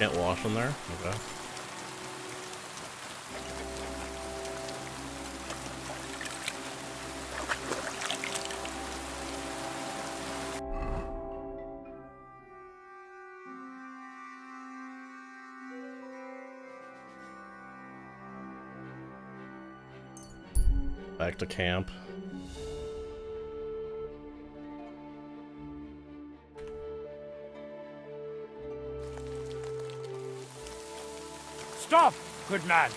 Can't wash in there? Okay. Back to camp. Stop, good man.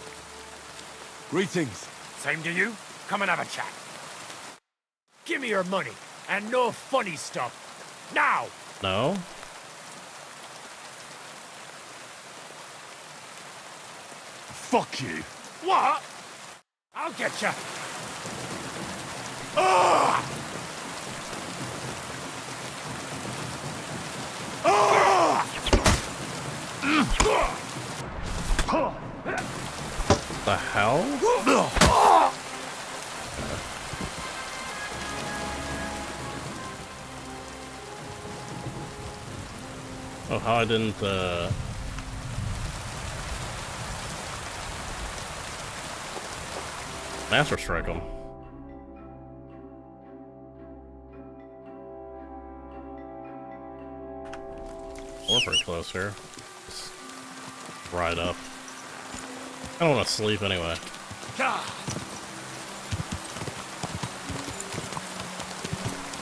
Greetings. Same to you. Come and have a chat. Give me your money, and no funny stuff. Now! No? Fuck you. What? I'll get you. Ah! Ah! The hell? Oh, how I didn't, Master Strike him. We're pretty close here. Just ride up. I don't want to sleep anyway.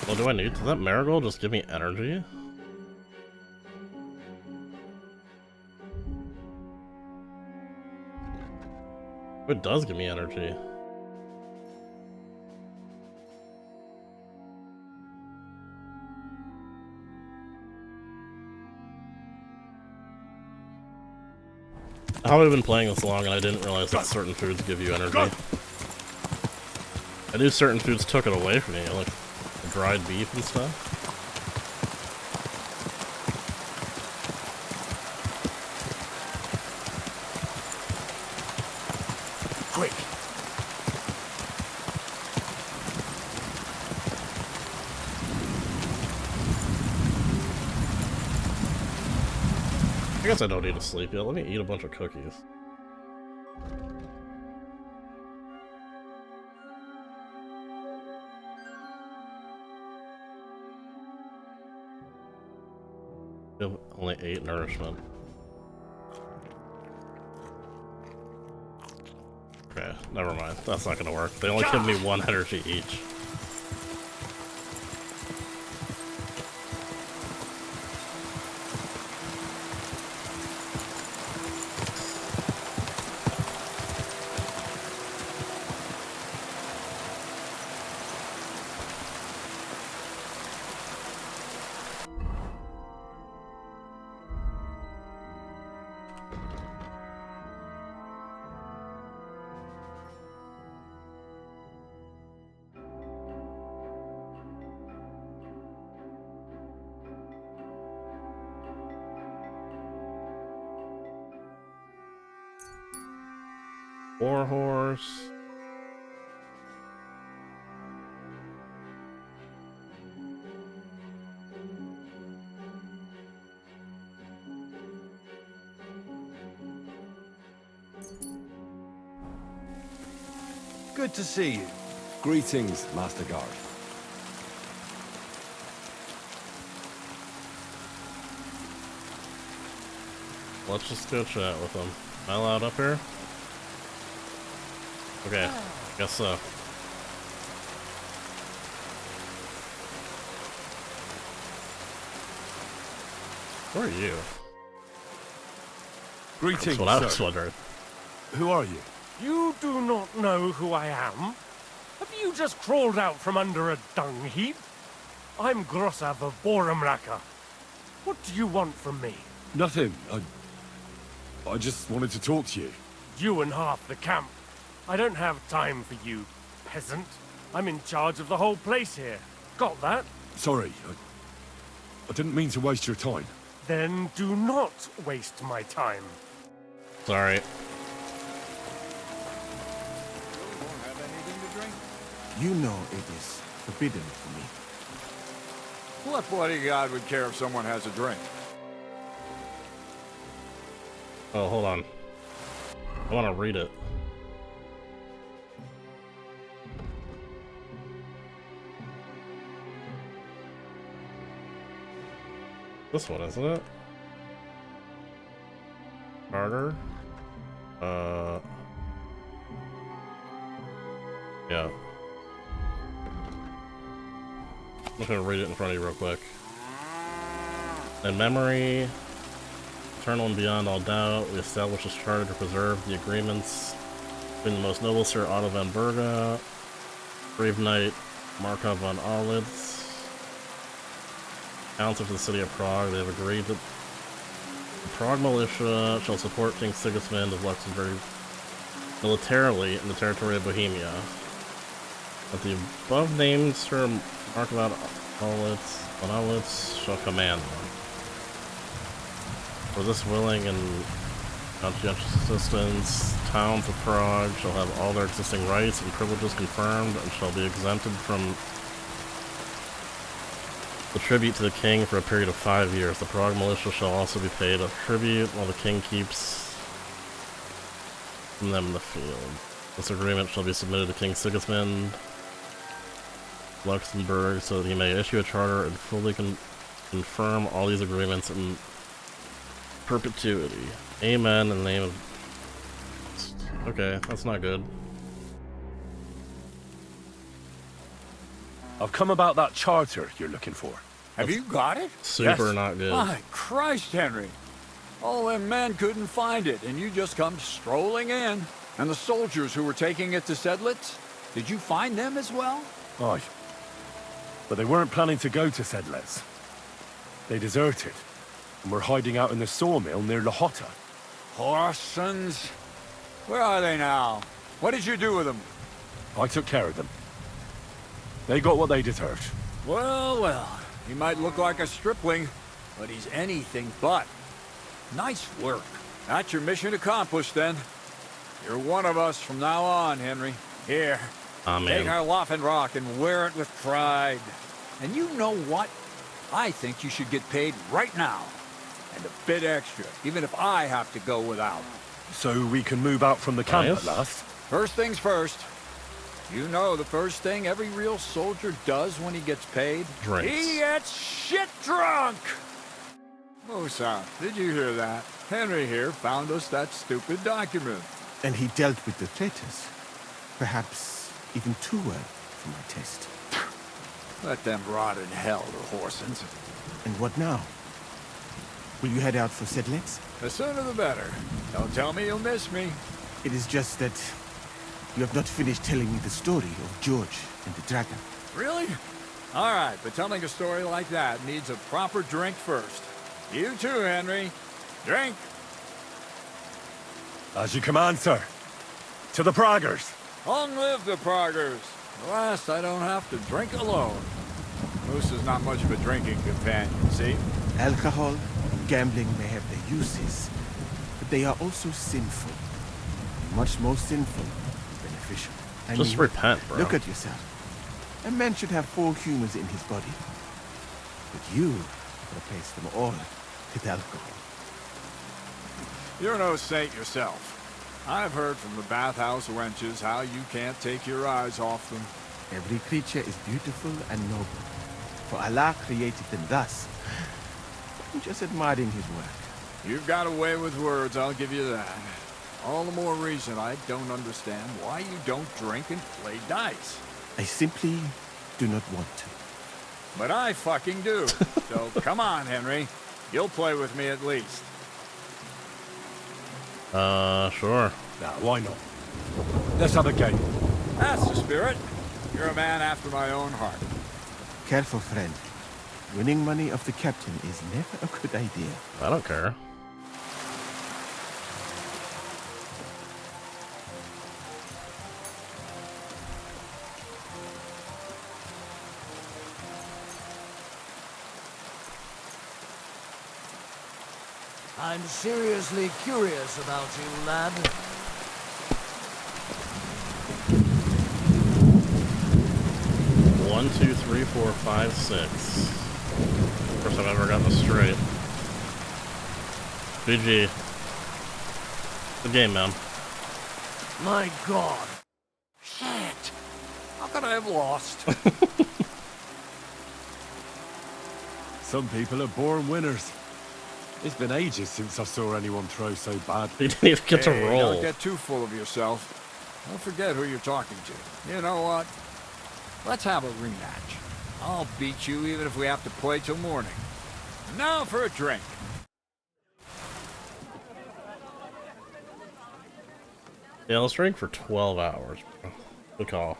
Well, do I need? Does that marigold just give me energy? It does give me energy. How have I been playing this long and I didn't realize that certain foods give you energy? I knew certain foods took it away from me, like dried beef and stuff. Quick. I guess I don't need to sleep yet. Let me eat a bunch of cookies. Only 8 nourishment. Okay, never mind. That's not gonna work. They only give me 1 energy each. War horse. Good to see you. Greetings, Master Guard. Let's just go chat with them. Am I allowed up here? Okay, guess so. Who are you? Greetings, That's what I was sir. wondering. Who are you? You do not know who I am? Have you just crawled out from under a dung heap? I'm Grossav of Borumraka. What do you want from me? Nothing. I just wanted to talk to you. You and half the camp. I don't have time for you, peasant. I'm in charge of the whole place here. Got that? Sorry, I didn't mean to waste your time. Then do not waste my time. Sorry. You know it is forbidden for me. What bloody god would care if someone has a drink? Oh, hold on. I want to read it. This one, isn't it? Carter? Yeah. I'm just gonna read it in front of you real quick. In memory, eternal and beyond all doubt, we establish this charter to preserve the agreements between the most noble Sir Otto von Berga, brave knight Markov von Aulitz, Council for the city of Prague. They have agreed that the Prague militia shall support King Sigismund of Luxembourg militarily in the territory of Bohemia. That the above named Sir Markov von Aulitz shall command them. For this willing and conscientious assistance, towns of Prague shall have all their existing rights and privileges confirmed and shall be exempted from the tribute to the king for a period of 5 years. The Prague militia shall also be paid a tribute while the king keeps from them in the field. This agreement shall be submitted to King Sigismund Luxembourg so that he may issue a charter and fully confirm all these agreements in perpetuity. Amen in the name of... Okay, that's not good. I've come about that charter you're looking for. Have you got it? Super Yes. not good. My Christ, Henry. All them men couldn't find it, and you just come strolling in. And the soldiers who were taking it to Sedlitz, did you find them as well? Aye. But they weren't planning to go to Sedlitz. They deserted, and were hiding out in the sawmill near Lahota. Horsons. Where are they now? What did you do with them? I took care of them. They got what they deserved. Well, well. He might look like a stripling, but he's anything but. Nice work. That's your mission accomplished, then. You're one of us from now on, Henry. Here. Amen. Take our Waffenrock and wear it with pride. And you know what? I think you should get paid right now. And a bit extra, even if I have to go without. So we can move out from the camp Nice. at last. First things first. You know the first thing every real soldier does when he gets paid? Drinks. He gets shit drunk! Musa, did you hear that? Henry here found us that stupid document. And he dealt with the traitors. Perhaps even too well for my taste. Let them rot in hell, the Horsens. And what now? Will you head out for Sedlitz? The sooner the better. Don't tell me you'll miss me. It is just that you have not finished telling me the story of George and the dragon. Really? All right, but telling a story like that needs a proper drink first. You too, Henry. Drink. As you command, sir. To the Praggers. Long live the Praggers. At last, I don't have to drink alone. Moose is not much of a drinking companion, see? Alcohol and gambling may have their uses, but they are also sinful. Much more sinful than beneficial. I Just mean, repent, bro. Look at yourself. A man should have 4 humors in his body. But you replace them all with alcohol. You're no saint yourself. I've heard from the bathhouse wenches how you can't take your eyes off them. Every creature is beautiful and noble, for Allah created them thus. I'm just admiring his work. You've got a way with words, I'll give you that. All the more reason I don't understand why you don't drink and play dice. I simply do not want to. But I fucking do. So come on, Henry. You'll play with me at least. Sure. Now, why not? Let's have a game. That's the spirit. You're a man after my own heart. Careful, friend. Winning money off the captain is never a good idea. I don't care. I'm seriously curious about you, lad. One, two, three, four, five, six. First time I've ever gotten this straight. GG. The game, man. My God. Shit! How could I have lost? Some people are born winners. It's been ages since I saw anyone throw so bad. He didn't even get to Hey, roll. don't get too full of yourself. Don't forget who you're talking to. You know what? Let's have a rematch. I'll beat you even if we have to play till morning. And now for a drink. Yeah, let's drink for 12 hours, bro. Good call.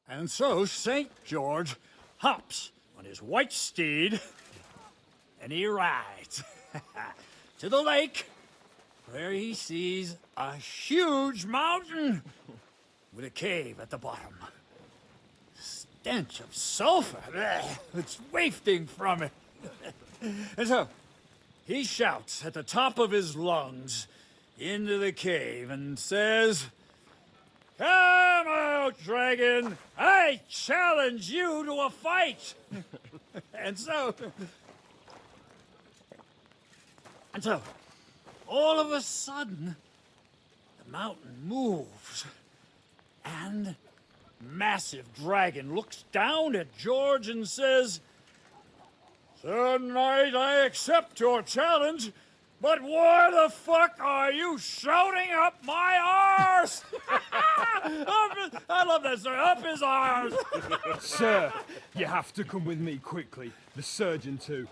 And so St. George hops on his white steed, and he rides to the lake, where he sees a huge mountain with a cave at the bottom. Stench of sulfur, it's wafting from it. And so he shouts at the top of his lungs into the cave and says, "Come out, dragon! I challenge you to a fight!" And so, all of a sudden, the mountain moves, and massive dragon looks down at George and says, "Sir Knight, I accept your challenge, but why the fuck are you shouting up my arse?" I love that, sir. Up his arse. Sir, you have to come with me quickly. The surgeon too.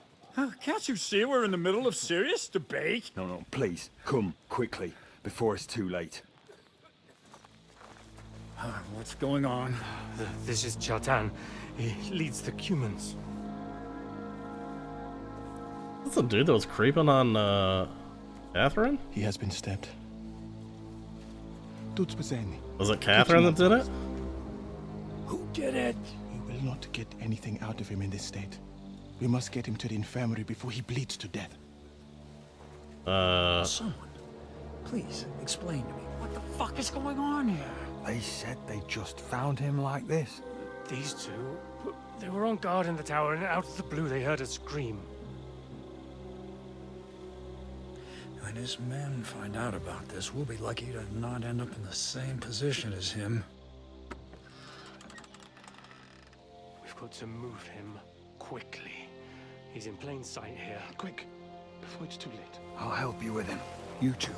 Can't you see we're in the middle of serious debate? No, please, come quickly, before it's too late. What's going on? This is Chatan. He leads the Cumans. That's the dude that was creeping on, Catherine? He has been stabbed. Tuts Peseni. Was it Catherine that did it? Who did it? We will not get anything out of him in this state. We must get him to the infirmary before he bleeds to death. Someone, please explain to me what the fuck is going on here. They said they just found him like this. These two, they were on guard in the tower, and out of the blue they heard a scream. When his men find out about this, we'll be lucky to not end up in the same position as him. We've got to move him quickly. He's in plain sight here. Quick, before it's too late. I'll help you with him. You two,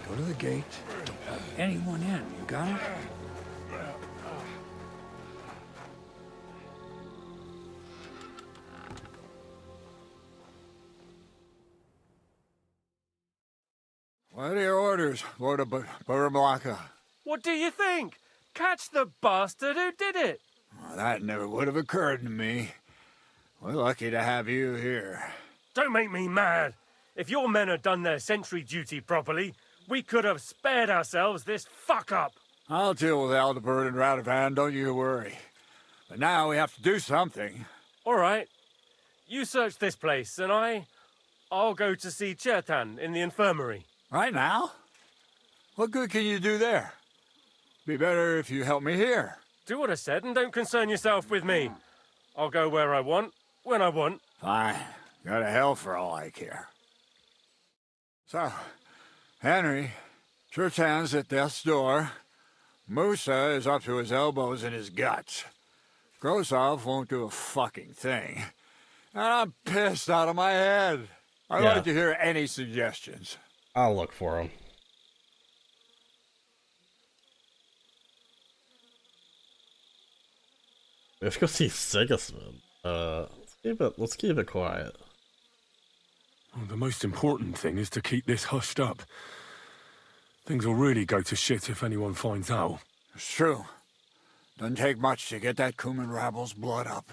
go to the gate. Don't let anyone in. You got it? What are your orders, Lord of Baramlaka? What do you think? Catch the bastard who did it! Well, that never would have occurred to me. We're lucky to have you here. Don't make me mad. If your men had done their sentry duty properly, we could have spared ourselves this fuck-up. I'll deal with Aldebert and Radovan, don't you worry. But now we have to do something. All right. You search this place, and I'll go to see Chertan in the infirmary. Right now? What good can you do there? Be better if you help me here. Do what I said and don't concern yourself with me. I'll go where I want, when I want. Fine. Go to hell for all I care. So, Henry, Chertan's at death's door. Musa is up to his elbows in his guts. Grosov won't do a fucking thing. And I'm pissed out of my head. I'd Yeah. like to hear any suggestions. I'll look for him. Let's go see Sigismund. Let's keep it quiet. Well, the most important thing is to keep this hushed up. Things will really go to shit if anyone finds out. It's true. Doesn't take much to get that Cuman rabble's blood up.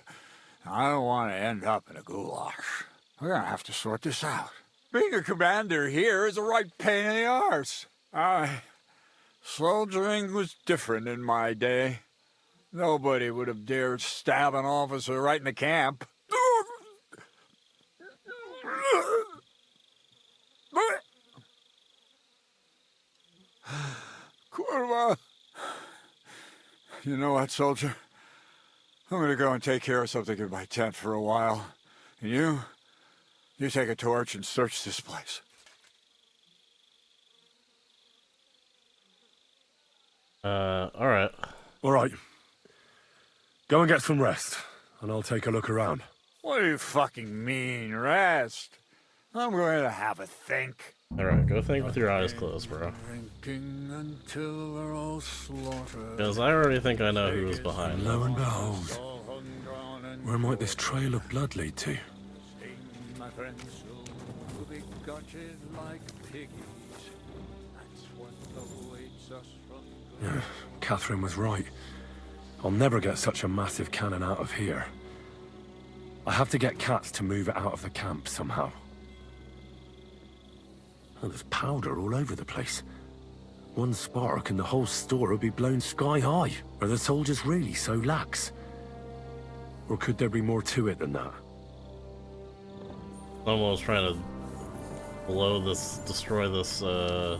I don't want to end up in a goulash. We're gonna have to sort this out. Being a commander here is a right pain in the arse. Soldiering was different in my day. Nobody would have dared stab an officer right in the camp. Kurva. You know what, soldier? I'm gonna go and take care of something in my tent for a while. And you take a torch and search this place. Alright. All right. Go and get some rest, and I'll take a look around. What do you fucking mean, rest? I'm going to have a think. Alright, go think with your eyes closed, bro. Drinking until we're all slaughtered. Because I already think I know who was behind And that. lo and behold, where might this trail of blood lead to? My friends will be gutted like piggies. That's what awaits us from Yeah, Catherine was right. I'll never get such a massive cannon out of here. I have to get Cats to move it out of the camp somehow. Oh, there's powder all over the place. One spark and the whole store will be blown sky high. Are the soldiers really so lax? Or could there be more to it than that? Someone was trying to destroy the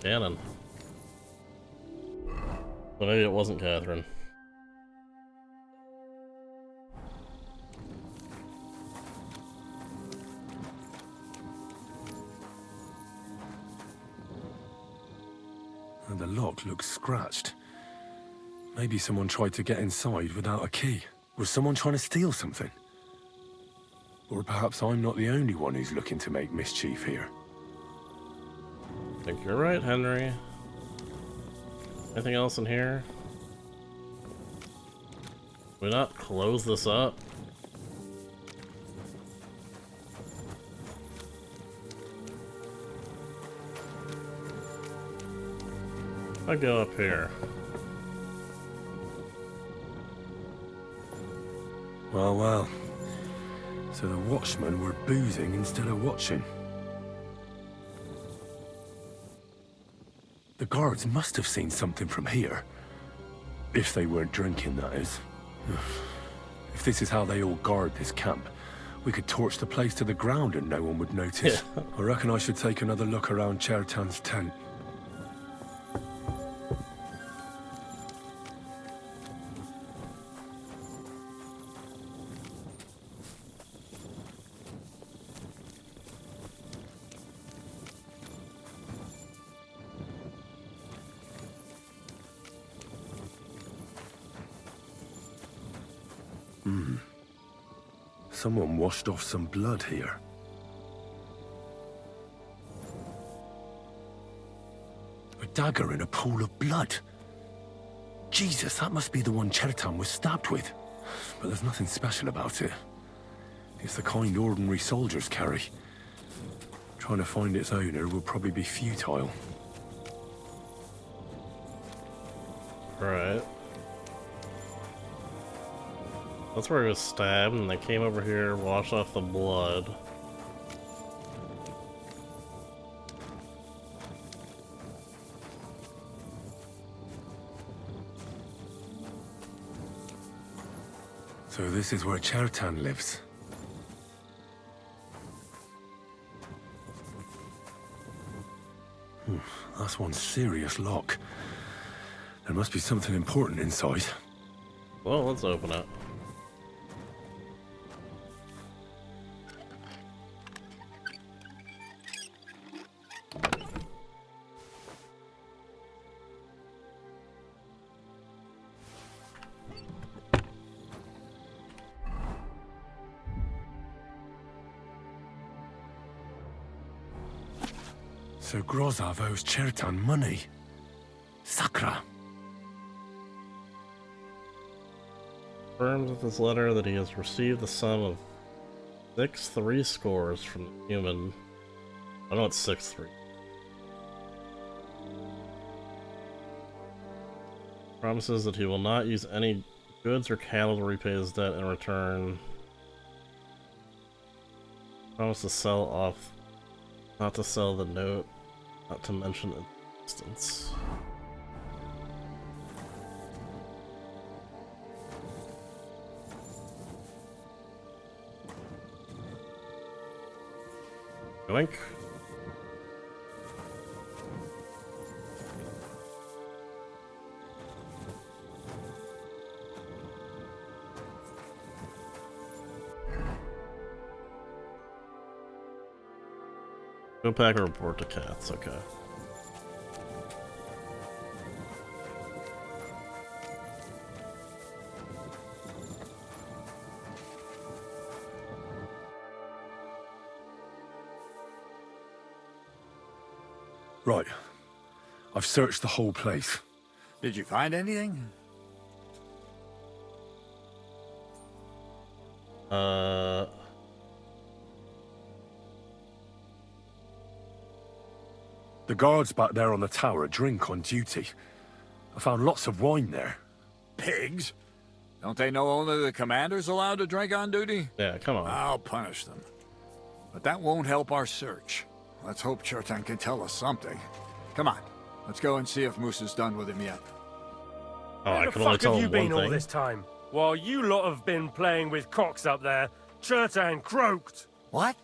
cannon. But maybe it wasn't Catherine. And the lock looks scratched. Maybe someone tried to get inside without a key. Was someone trying to steal something? Or perhaps I'm not the only one who's looking to make mischief here. I think you're right, Henry. Anything else in here? Can we not close this up? I go up here. Well, well. So the watchmen were boozing instead of watching. The guards must have seen something from here. If they weren't drinking, that is. If this is how they all guard this camp, we could torch the place to the ground and no one would notice. Yeah. I reckon I should take another look around Chertan's tent. Someone washed off some blood here. A dagger in a pool of blood. Jesus, that must be the one Chertan was stabbed with. But there's nothing special about it. It's the kind ordinary soldiers carry. Trying to find its owner will probably be futile. Right. That's where he was stabbed, and they came over here, washed off the blood. So this is where Chertan lives. That's one serious lock. There must be something important inside. Well, let's open it. So Grozav owes Chertan money. Sakra. Confirms with this letter that he has received the sum of 6 3 from the human. I know it's 6-3. Promises that he will not use any goods or cattle to repay his debt in return. Promise to sell off, not to sell the note, not to mention its existence. Yoink. Go back and report to cats, okay. Right. I've searched the whole place. Did you find anything? The guards back there on the tower drink on duty. I found lots of wine there. Pigs? Don't they know only the commander's allowed to drink on duty? Yeah, come on. I'll punish them. But that won't help our search. Let's hope Chertan can tell us something. Come on, let's go and see if Musa's done with him yet. Oh, I Where the can only fuck tell have you him been one all thing. this time? While you lot have been playing with cocks up there, Chertan croaked. What?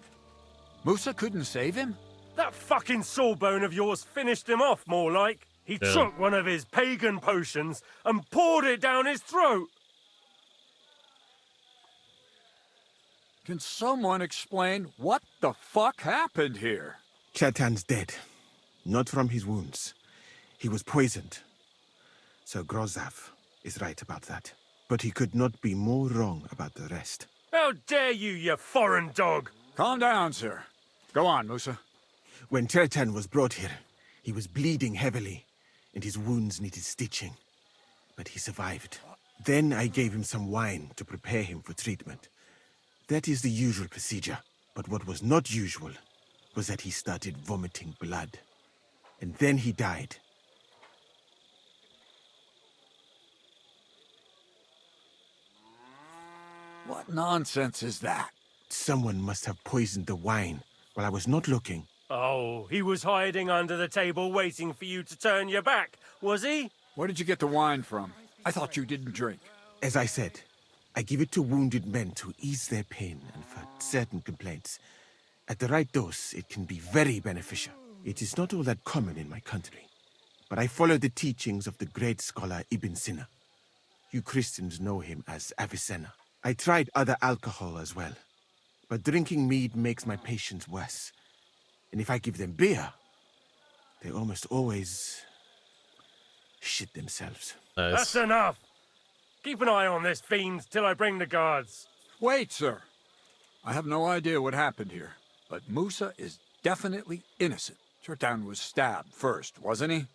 Musa couldn't save him? That fucking sawbone of yours finished him off, more like. He Yeah. took one of his pagan potions and poured it down his throat. Can someone explain what the fuck happened here? Chetan's dead. Not from his wounds. He was poisoned. Sir Grozav is right about that. But he could not be more wrong about the rest. How dare you, you foreign dog! Calm down, sir. Go on, Musa. When Chetan was brought here, he was bleeding heavily, and his wounds needed stitching. But he survived. Then I gave him some wine to prepare him for treatment. That is the usual procedure. But what was not usual was that he started vomiting blood. And then he died. What nonsense is that? Someone must have poisoned the wine while I was not looking. Oh, he was hiding under the table waiting for you to turn your back, was he? Where did you get the wine from? I thought you didn't drink. As I said, I give it to wounded men to ease their pain and for certain complaints. At the right dose, it can be very beneficial. It is not all that common in my country. But I follow the teachings of the great scholar Ibn Sina. You Christians know him as Avicenna. I tried other alcohol as well. But drinking mead makes my patients worse. And if I give them beer, they almost always shit themselves. Nice. That's enough! Keep an eye on this fiend till I bring the guards. Wait, sir. I have no idea what happened here, but Musa is definitely innocent. Chertan was stabbed first, wasn't he?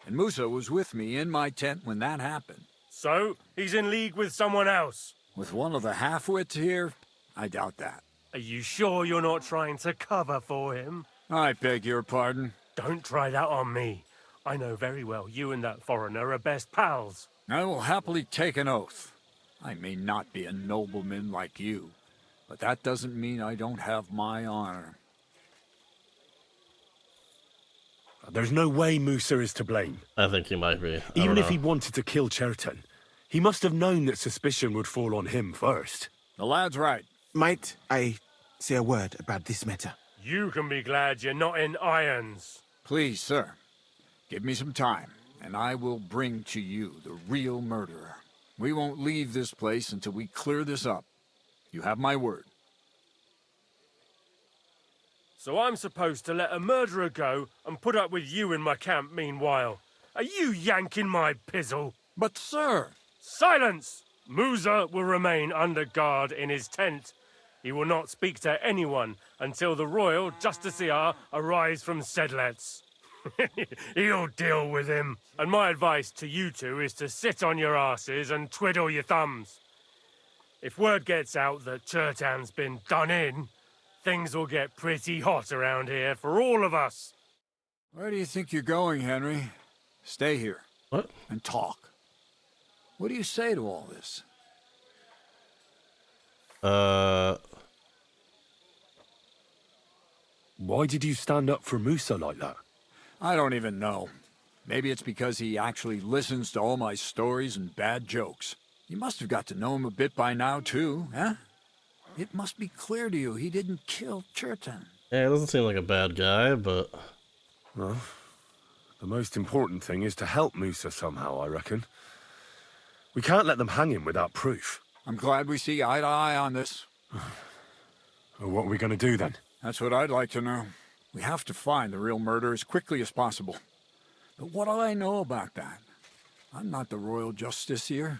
And Musa was with me in my tent when that happened. So, he's in league with someone else. With one of the half-wits here, I doubt that. Are you sure you're not trying to cover for him? I beg your pardon. Don't try that on me. I know very well you and that foreigner are best pals. I will happily take an oath. I may not be a nobleman like you, but that doesn't mean I don't have my honor. There's no way Musa is to blame. I think he might be. Even if he wanted to kill Chertan, he must have known that suspicion would fall on him first. The lad's right. Might I say a word about this matter? You can be glad you're not in irons. Please, sir, give me some time, and I will bring to you the real murderer. We won't leave this place until we clear this up. You have my word. So I'm supposed to let a murderer go and put up with you in my camp meanwhile. Are you yanking my pizzle? But, sir... Silence! Musa will remain under guard in his tent. He will not speak to anyone until the royal justiciar arrives from Sedlets. He'll deal with him. And my advice to you two is to sit on your asses and twiddle your thumbs. If word gets out that Chertan's been done in, things will get pretty hot around here for all of us. Where do you think you're going, Henry? Stay here. What? And talk. What do you say to all this? Why did you stand up for Musa like that? I don't even know. Maybe it's because he actually listens to all my stories and bad jokes. You must have got to know him a bit by now, too, huh? It must be clear to you he didn't kill Chertan. Yeah, he doesn't seem like a bad guy, but... Well, the most important thing is to help Musa somehow, I reckon. We can't let them hang him without proof. I'm glad we see eye to eye on this. Well, what are we going to do then? That's what I'd like to know. We have to find the real murderer as quickly as possible. But what do I know about that? I'm not the royal justiciar.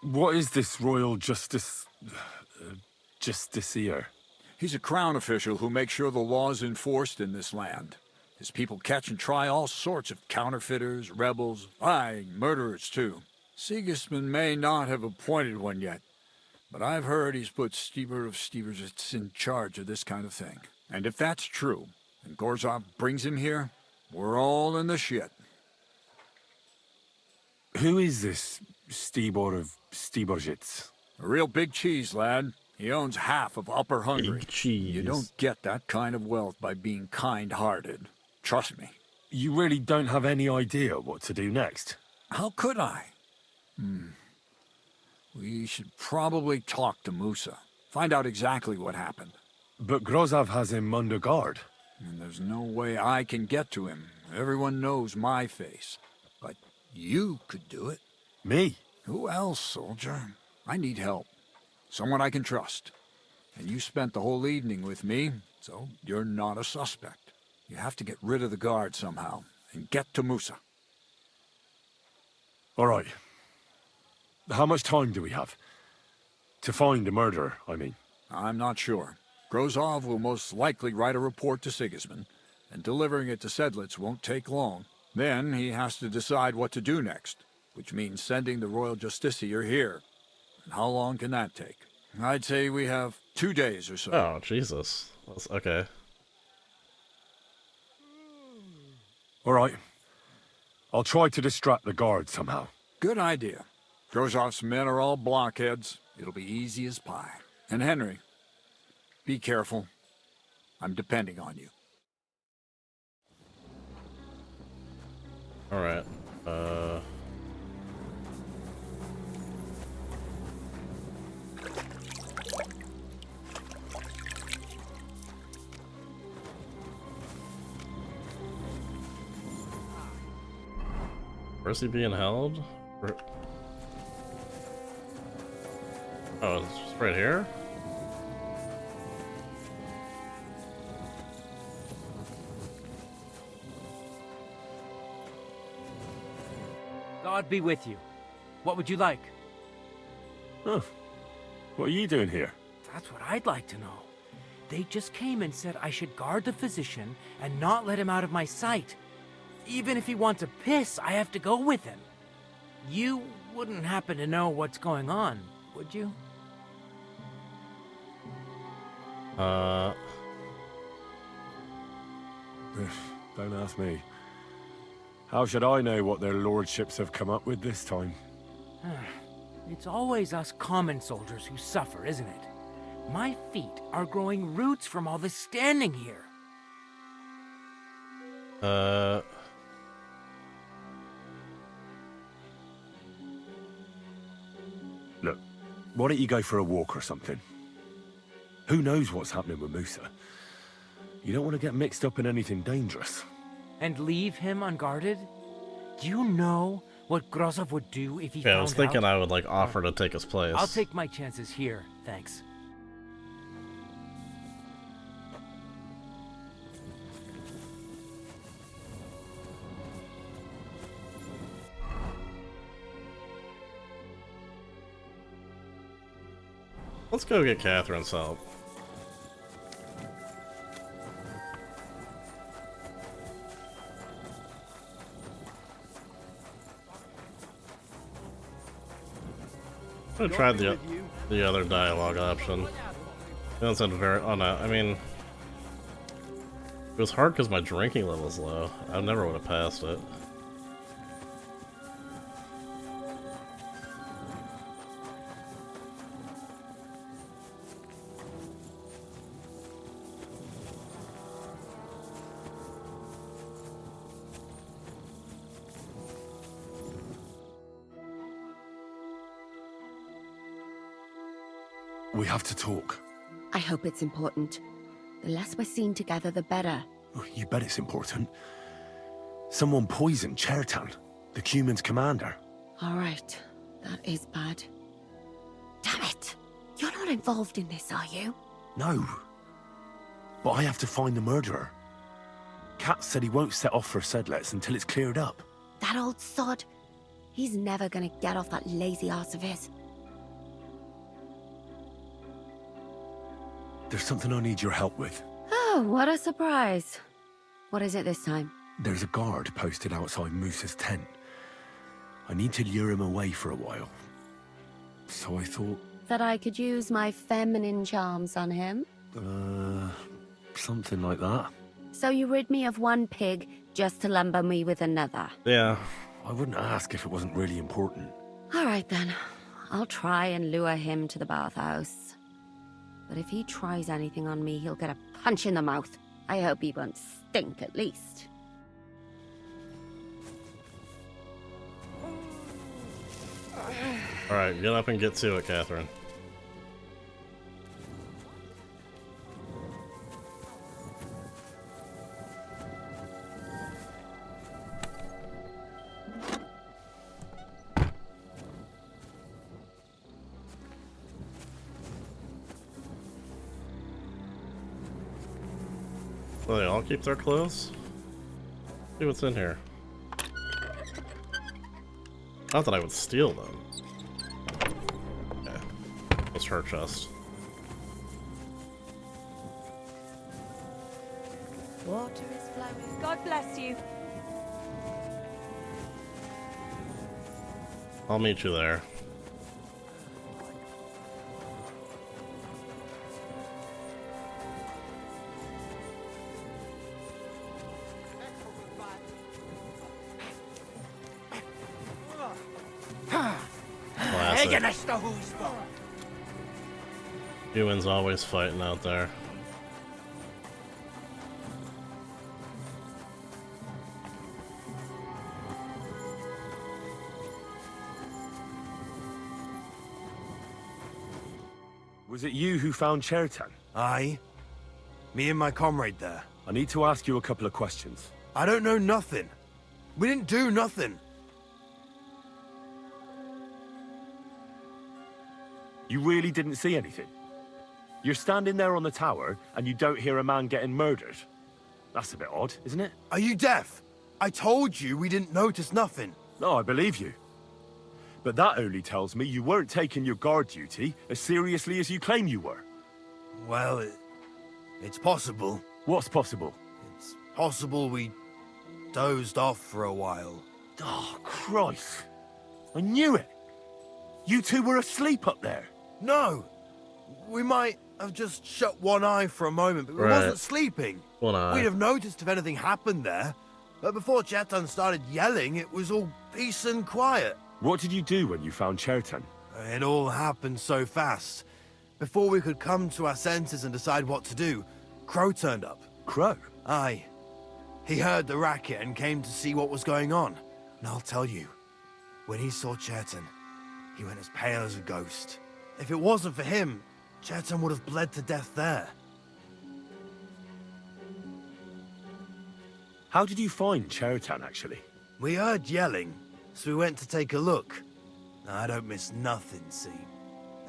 What is this royal justiciar? He's a crown official who makes sure the law's enforced in this land. His people catch and try all sorts of counterfeiters, rebels, aye, murderers too. Sigismund may not have appointed one yet, but I've heard he's put Stieber of Stiebersitz in charge of this kind of thing. And if that's true, and Gorzov brings him here, we're all in the shit. Who is this Stibor of Stiebersitz? A real big cheese, lad. He owns half of Upper Hungary. Big cheese. You don't get that kind of wealth by being kind-hearted. Trust me. You really don't have any idea what to do next? How could I? We should probably talk to Musa. Find out exactly what happened. But Grozov has him under guard. And there's no way I can get to him. Everyone knows my face. But you could do it. Me? Who else, soldier? I need help. Someone I can trust. And you spent the whole evening with me, so you're not a suspect. You have to get rid of the guard somehow, and get to Musa. All right. How much time do we have? To find the murderer, I mean. I'm not sure. Grozov will most likely write a report to Sigismund, and delivering it to Sedlitz won't take long. Then he has to decide what to do next, which means sending the Royal Justiciar here. And how long can that take? I'd say we have 2 days or so. Oh, Jesus. That's okay. All right. I'll try to distract the guard somehow. Good idea. Grozov's men are all blockheads. It'll be easy as pie. And Henry, be careful. I'm depending on you. Alright. Where's he being held? Oh, it's just right here? God be with you. What would you like? Huh. What are you doing here? That's what I'd like to know. They just came and said I should guard the physician and not let him out of my sight. Even if he wants to piss, I have to go with him. You wouldn't happen to know what's going on, would you? Don't ask me. How should I know what their lordships have come up with this time? It's always us common soldiers who suffer, isn't it? My feet are growing roots from all this standing here. Look, why don't you go for a walk or something? Who knows what's happening with Musa? You don't want to get mixed up in anything dangerous. And leave him unguarded? Do you know what Grozov would do if he found out? Yeah, I was thinking I would, like, offer to take his place. I'll take my chances here, thanks. Let's go get Catherine's help. I tried the other dialogue option. It doesn't sound very. Oh no, I mean, it was hard because my drinking level's low. I never would have passed it. We have to talk. I hope it's important. The less we're seen together, the better. You bet it's important. Someone poisoned Chertan, the Cuman's commander. All right. That is bad. Damn it! You're not involved in this, are you? No. But I have to find the murderer. Kat said he won't set off for Sedlets until it's cleared up. That old sod. He's never gonna get off that lazy arse of his. There's something I need your help with. Oh, what a surprise. What is it this time? There's a guard posted outside Moose's tent. I need to lure him away for a while. So I thought... That I could use my feminine charms on him? Something like that. So you rid me of one pig just to lumber me with another? Yeah. I wouldn't ask if it wasn't really important. All right then. I'll try and lure him to the bathhouse. But if he tries anything on me, he'll get a punch in the mouth. I hope he won't stink at least. Alright, get up and get to it, Catherine. Well, they all keep their clothes? See what's in here. Not that I would steal them. Okay. What's her chest? Water is flowing. God bless you. I'll meet you there. Humans always fighting out there. Was it you who found Chertan? Aye. Me and my comrade there. I need to ask you a couple of questions. I don't know nothing. We didn't do nothing. You really didn't see anything? You're standing there on the tower, and you don't hear a man getting murdered? That's a bit odd, isn't it? Are you deaf? I told you we didn't notice nothing. No, I believe you. But that only tells me you weren't taking your guard duty as seriously as you claim you were. Well, it's possible. What's possible? It's possible we dozed off for a while. Oh, Christ. I knew it. You two were asleep up there. No. We might have just shut one eye for a moment, but we Right. wasn't sleeping. One eye. We'd have noticed if anything happened there. But before Chetan started yelling, it was all peace and quiet. What did you do when you found Chertan? It all happened so fast. Before we could come to our senses and decide what to do, Crow turned up. Crow? Aye. He heard the racket and came to see what was going on. And I'll tell you, when he saw Chetan, he went as pale as a ghost. If it wasn't for him, Chetan would have bled to death there. How did you find Chertan, actually? We heard yelling, so we went to take a look. I don't miss nothing, see?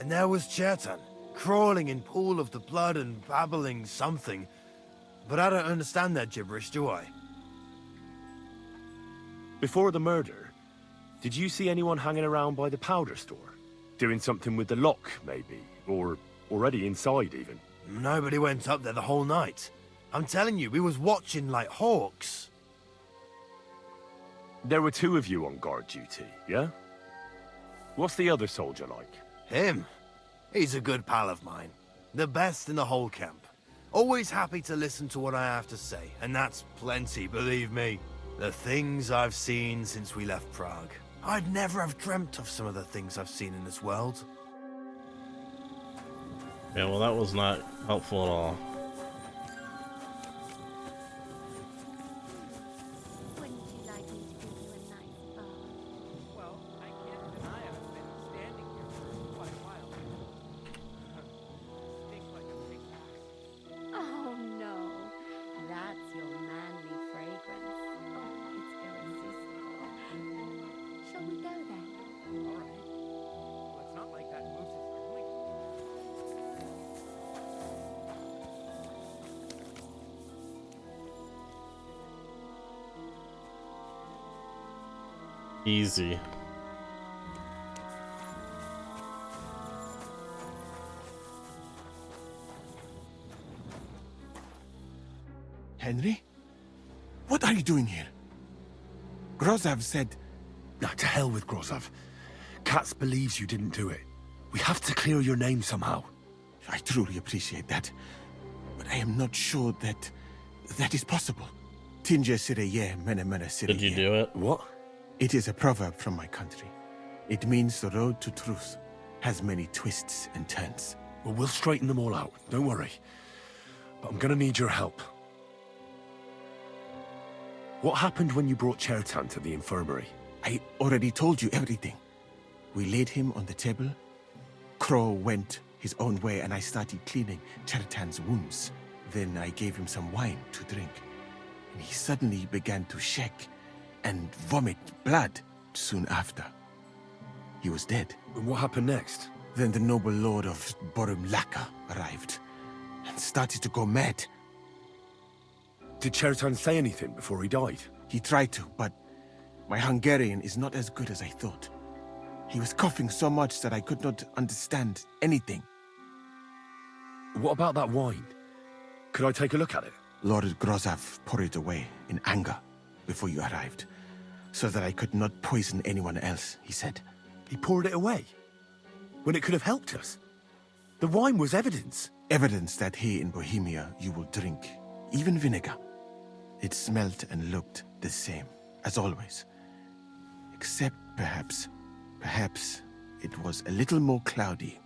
And there was Chetan, crawling in pool of the blood and babbling something. But I don't understand that gibberish, do I? Before the murder, did you see anyone hanging around by the powder store? Doing something with the lock, maybe? Or already inside, even? Nobody went up there the whole night. I'm telling you, we was watching like hawks. There were two of you on guard duty, yeah? What's the other soldier like? Him? He's a good pal of mine. The best in the whole camp. Always happy to listen to what I have to say, and that's plenty, believe me. The things I've seen since we left Prague. I'd never have dreamt of some of the things I've seen in this world. Yeah, well, that was not helpful at all. Wouldn't you like me to give you a nice bath? Well, I can't deny I've been standing here for quite a while. Stink like a pig ass. Oh no, that's your Easy. Henry? What are you doing here? Grozav said... Nah, to hell with Grozav. Katz believes you didn't do it. We have to clear your name somehow. I truly appreciate that. But I am not sure that is possible. Tinja Sireye Mene Mene Sireye. Did you do it? What? It is a proverb from my country. It means the road to truth has many twists and turns. Well, we'll straighten them all out. Don't worry. But I'm gonna need your help. What happened when you brought Chertan to the infirmary? I already told you everything. We laid him on the table. Crow went his own way and I started cleaning Chertan's wounds. Then I gave him some wine to drink. And he suddenly began to shake and vomit blood soon after. He was dead. And what happened next? Then the noble lord of Borum Laka arrived and started to go mad. Did Chertan say anything before he died? He tried to, but my Hungarian is not as good as I thought. He was coughing so much that I could not understand anything. What about that wine? Could I take a look at it? Lord Grozav poured it away in anger before you arrived, so that I could not poison anyone else, he said. He poured it away? When it could have helped us? The wine was evidence. Evidence that here in Bohemia you will drink, even vinegar. It smelt and looked the same, as always. Except perhaps it was a little more cloudy.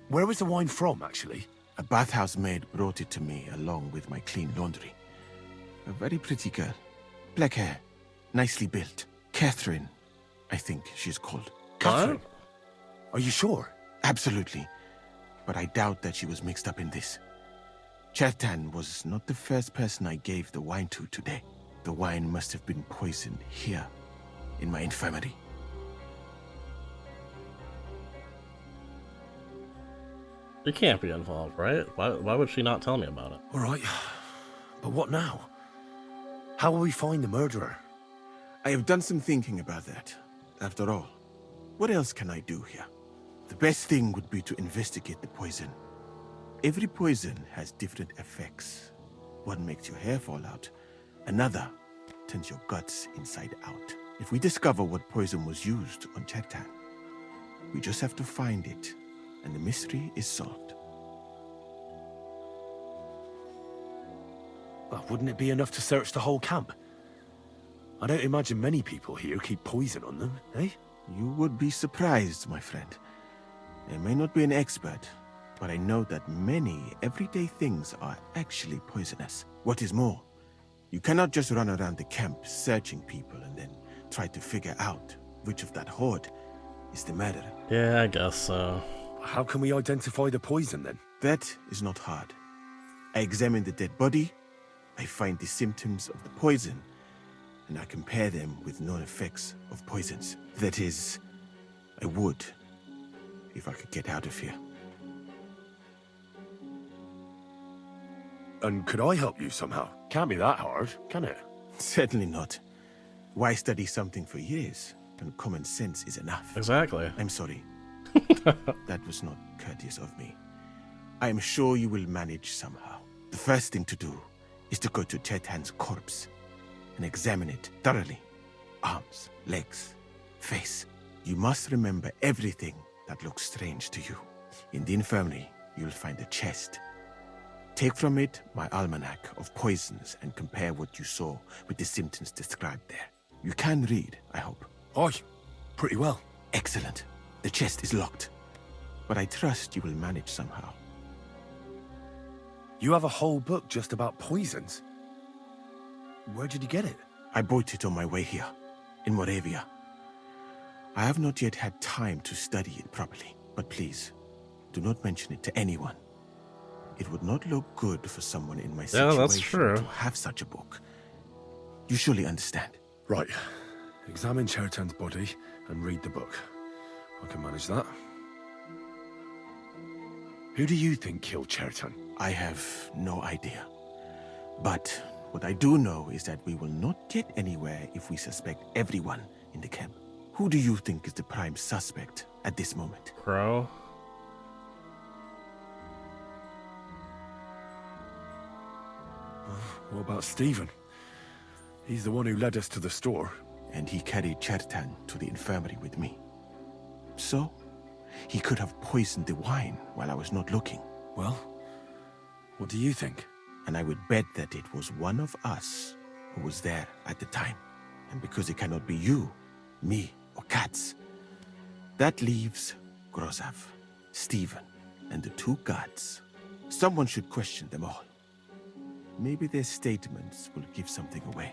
Where was the wine from, actually? A bathhouse maid brought it to me along with my clean laundry. A very pretty girl. Black hair, nicely built. Catherine, I think she's called. Catherine? Are you sure? Absolutely. But I doubt that she was mixed up in this. Chertan was not the first person I gave the wine to today. The wine must have been poisoned here, in my infirmary. She can't be involved, right? Why would she not tell me about it? All right. But what now? How will we find the murderer? I have done some thinking about that. After all, what else can I do here? The best thing would be to investigate the poison. Every poison has different effects. One makes your hair fall out. Another turns your guts inside out. If we discover what poison was used on Chertan, we just have to find it, and the mystery is solved. Well, wouldn't it be enough to search the whole camp? I don't imagine many people here keep poison on them, eh? You would be surprised, my friend. I may not be an expert, but I know that many everyday things are actually poisonous. What is more, you cannot just run around the camp searching people and then try to figure out which of that horde is the murderer. Yeah, I guess so. How can we identify the poison, then? That is not hard. I examine the dead body, I find the symptoms of the poison, and I compare them with known effects of poisons. That is, I would, if I could get out of here. And could I help you somehow? Can't be that hard, can it? Certainly not. Why study something for years when common sense is enough? Exactly. I'm sorry. That was not courteous of me. I am sure you will manage somehow. The first thing to do is to go to Chertan's corpse and examine it thoroughly. Arms, legs, face. You must remember everything that looks strange to you. In the infirmary, you'll find a chest. Take from it my almanac of poisons and compare what you saw with the symptoms described there. You can read, I hope. Aye, pretty well. Excellent. The chest is locked, but I trust you will manage somehow. You have a whole book just about poisons? Where did you get it? I bought it on my way here, in Moravia. I have not yet had time to study it properly, but please, do not mention it to anyone. It would not look good for someone in my situation that's true. to have such a book. You surely understand. Right. Examine Chertan's body and read the book. I can manage that. Who do you think killed Chertan? I have no idea. But What I do know is that we will not get anywhere if we suspect everyone in the camp. Who do you think is the prime suspect at this moment? Crow. What about Stephen? He's the one who led us to the store. And he carried Chertan to the infirmary with me. So, he could have poisoned the wine while I was not looking. Well, what do you think? And I would bet that it was one of us who was there at the time. And because it cannot be you, me, or Katz, that leaves Grozav, Stephen, and the two guards. Someone should question them all. Maybe their statements will give something away.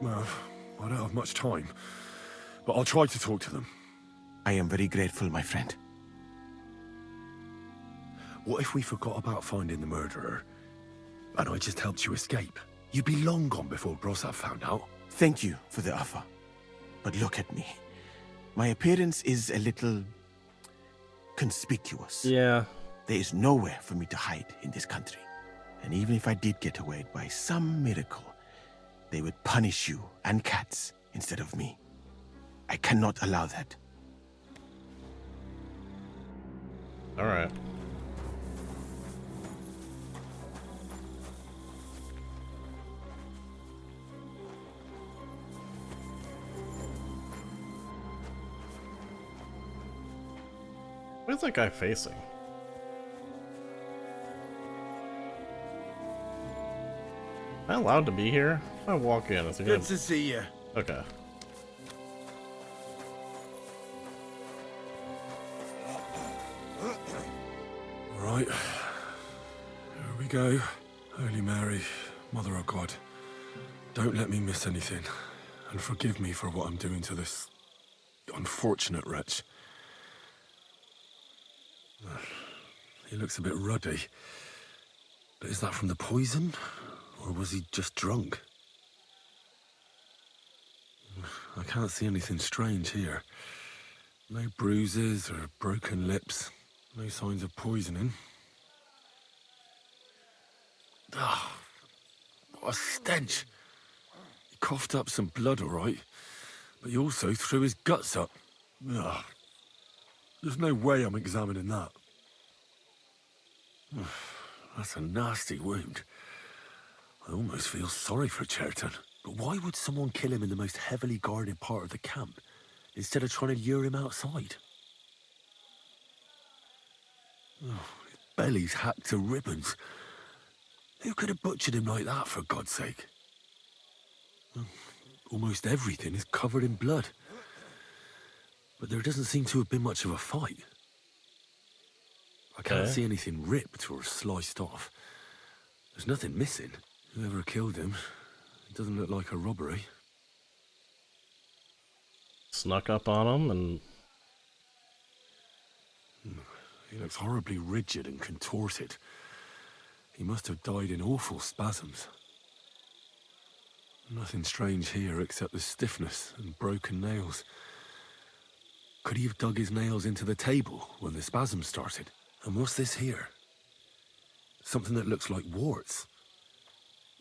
Well, I don't have much time, but I'll try to talk to them. I am very grateful, my friend. What if we forgot about finding the murderer, and I just helped you escape? You'd be long gone before Grozav found out. Thank you for the offer. But look at me. My appearance is a little conspicuous. Yeah. There is nowhere for me to hide in this country. And even if I did get away by some miracle, they would punish you and Katz instead of me. I cannot allow that. All right. Where's that guy facing? Am I allowed to be here? If I walk in, is it Good to see you. Okay. Right. Here we go. Holy Mary, Mother of God, don't let me miss anything, and forgive me for what I'm doing to this unfortunate wretch. He looks a bit ruddy. But is that from the poison? Or was he just drunk? I can't see anything strange here. No bruises or broken lips. No signs of poisoning. Ah, what a stench. He coughed up some blood, all right. But he also threw his guts up. Ugh. There's no way I'm examining that. That's a nasty wound. I almost feel sorry for Chertan. But why would someone kill him in the most heavily guarded part of the camp, instead of trying to lure him outside? Oh, his belly's hacked to ribbons. Who could have butchered him like that, for God's sake? Almost everything is covered in blood. But there doesn't seem to have been much of a fight. I can't see anything ripped or sliced off. There's nothing missing. Whoever killed him, it doesn't look like a robbery. Snuck up on him and... He looks horribly rigid and contorted. He must have died in awful spasms. Nothing strange here except the stiffness and broken nails. Could he have dug his nails into the table when the spasms started? And what's this here? Something that looks like warts.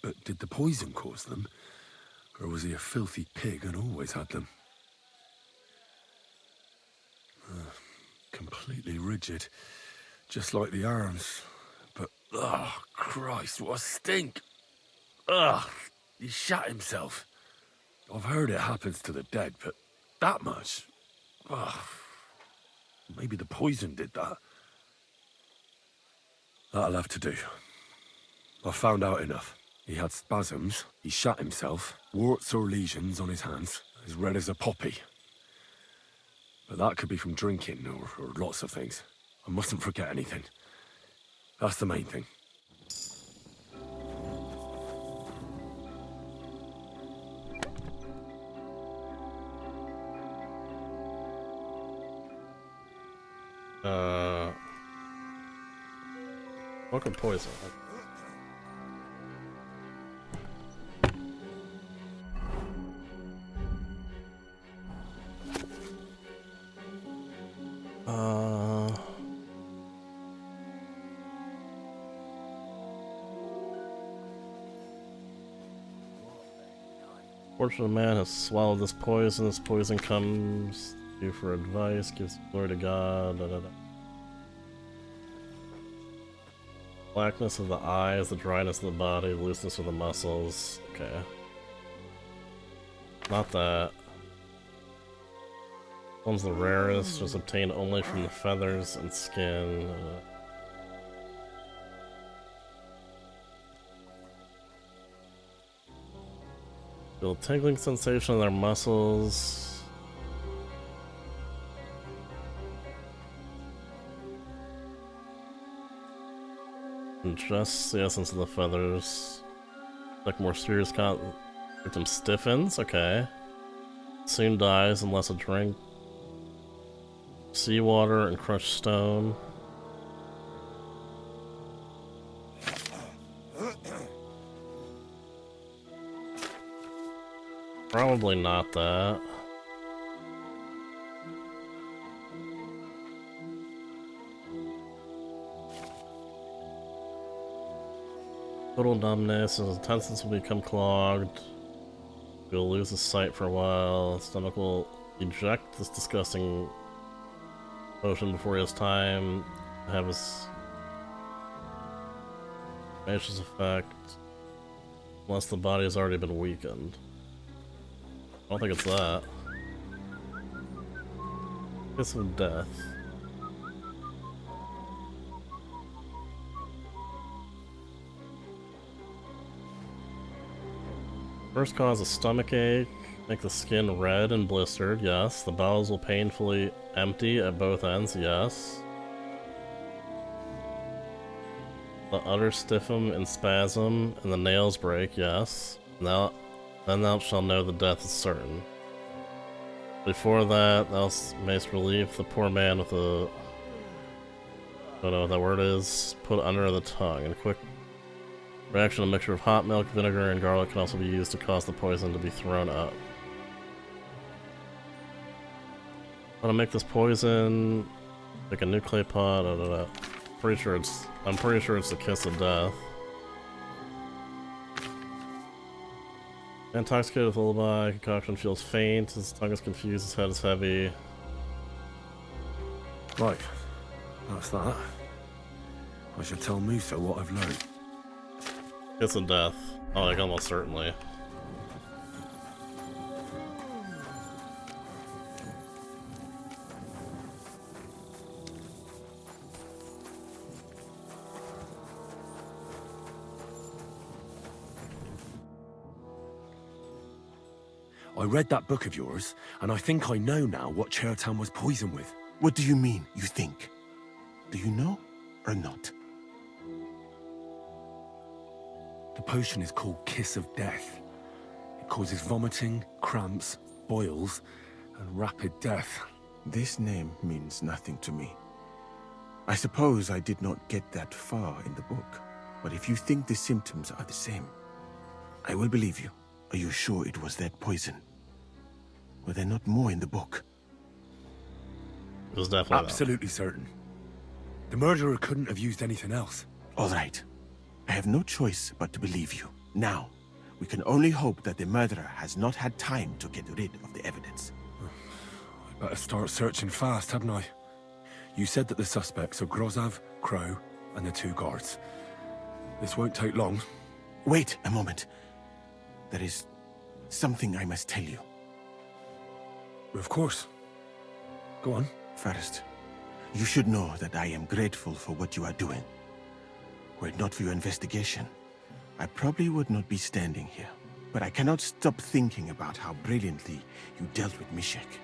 But did the poison cause them? Or was he a filthy pig and always had them? Completely rigid. Just like the arms. But, oh, Christ, what a stink! Ugh, he shat himself. I've heard it happens to the dead, but that much? Ugh. Maybe the poison did that. That'll have to do. I've found out enough. He had spasms, he shat himself, warts or lesions on his hands, as red as a poppy. But that could be from drinking, or lots of things. I mustn't forget anything. That's the main thing. What could poison? Fortunate man has swallowed this poison. This poison comes to you for advice, gives glory to God. Da, da, da. Blackness of the eyes, the dryness of the body, the looseness of the muscles. Okay. Not that. One's the rarest, was obtained only from the feathers and skin. Feel a tingling sensation in their muscles. Ingest the essence of the feathers. Like more serious victim stiffens, okay. Soon dies unless a drink. Seawater and crushed stone. Probably not that. Total numbness, his intestines will become clogged. He'll lose his sight for a while. His stomach will eject this disgusting potion before he has time to have his malicious effect. Unless the body has already been weakened. I don't think it's that. Kiss of death. First cause a stomach ache, make the skin red and blistered, yes. The bowels will painfully empty at both ends, yes. The udders stiffen and spasm, and the nails break, yes. Then thou shalt know the death is certain. Before that, thou mayst relieve the poor man with a... I don't know what that word is. Put under the tongue, and quick reaction, a mixture of hot milk, vinegar, and garlic can also be used to cause the poison to be thrown up. I'm gonna make this poison, make a new clay pot. I'm pretty sure it's the kiss of death. Intoxicated with lullaby, concoction feels faint, his tongue is confused, his head is heavy. Right, that's that. I shall tell Musa what I've learned. Kiss of death. Oh, like almost certainly. I read that book of yours, and I think I know now what Chertan was poisoned with. What do you mean, you think? Do you know, or not? The potion is called Kiss of Death. It causes vomiting, cramps, boils, and rapid death. This name means nothing to me. I suppose I did not get that far in the book, but if you think the symptoms are the same, I will believe you. Are you sure it was that poison? Were there not more in the book? It was definitely absolutely certain. The murderer couldn't have used anything else. All right. I have no choice but to believe you. Now, we can only hope that the murderer has not had time to get rid of the evidence. I better start searching fast, hadn't I? You said that the suspects are Grozav, Crow, and the 2 guards. This won't take long. Wait a moment. There is something I must tell you. Of course. Go on. First, you should know that I am grateful for what you are doing. Were it not for your investigation, I probably would not be standing here. But I cannot stop thinking about how brilliantly you dealt with Mishek.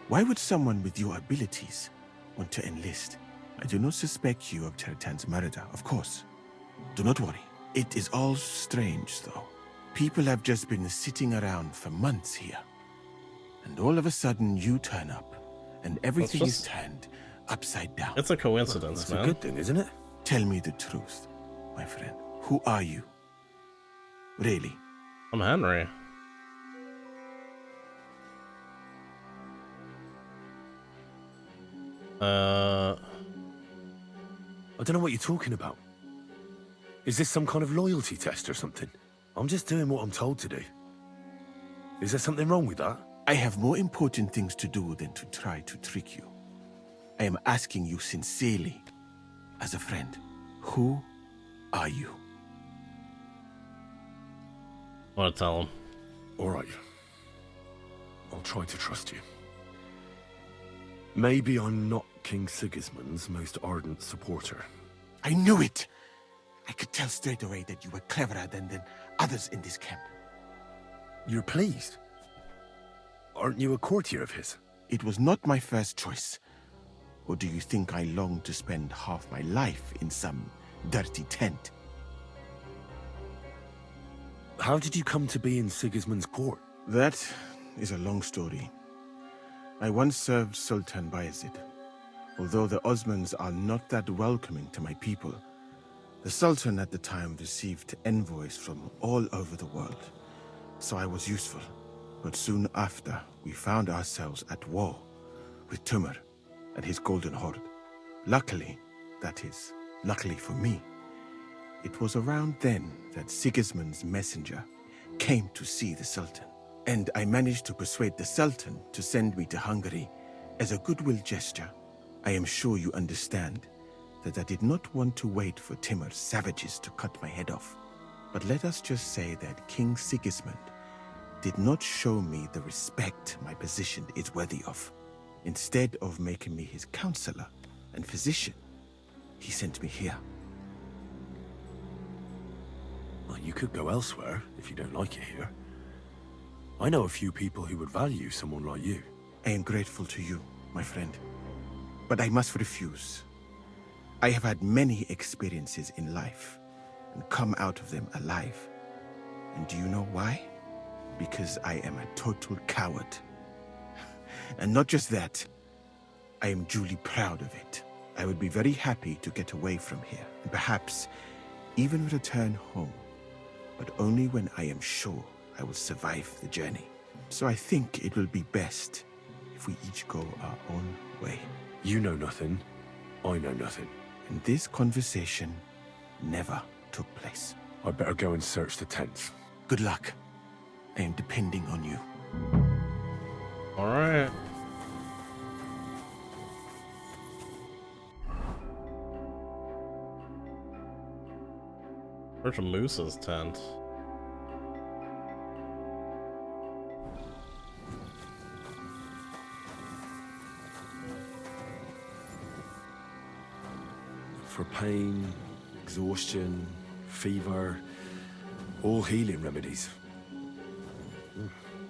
Why would someone with your abilities want to enlist? I do not suspect you of Chertan's murder, of course. Do not worry. It is all strange, though. People have just been sitting around for months here. And all of a sudden you turn up, and everything is turned upside down. It's a coincidence, That's man. a good thing, isn't it? Tell me the truth, my friend. Who are you? Really? I'm Henry. I don't know what you're talking about. Is this some kind of loyalty test or something? I'm just doing what I'm told to do. Is there something wrong with that? I have more important things to do than to try to trick you. I am asking you sincerely, as a friend, who are you? I want to tell him. All right. I'll try to trust you. Maybe I'm not King Sigismund's most ardent supporter. I knew it! I could tell straight away that you were cleverer than others in this camp. You're pleased? Aren't you a courtier of his? It was not my first choice. Or do you think I long to spend half my life in some dirty tent? How did you come to be in Sigismund's court? That is a long story. I once served Sultan Bayezid. Although the Osmans are not that welcoming to my people, the Sultan at the time received envoys from all over the world, so I was useful. But soon after, we found ourselves at war with Timur and his Golden Horde. Luckily, that is, luckily for me, it was around then that Sigismund's messenger came to see the Sultan. And I managed to persuade the Sultan to send me to Hungary as a goodwill gesture. I am sure you understand that I did not want to wait for Timur's savages to cut my head off. But let us just say that King Sigismund did not show me the respect my position is worthy of. Instead of making me his counselor and physician, he sent me here. Well, you could go elsewhere if you don't like it here. I know a few people who would value someone like you. I am grateful to you, my friend. But I must refuse. I have had many experiences in life and come out of them alive. And do you know why? Because I am a total coward. And not just that, I am duly proud of it. I would be very happy to get away from here, and perhaps even return home, but only when I am sure I will survive the journey. So I think it will be best if we each go our own way. You know nothing, I know nothing. And this conversation never took place. I better go and search the tents. Good luck. I am depending on you. Alright. Where's Moose's tent? For pain, exhaustion, fever, all healing remedies.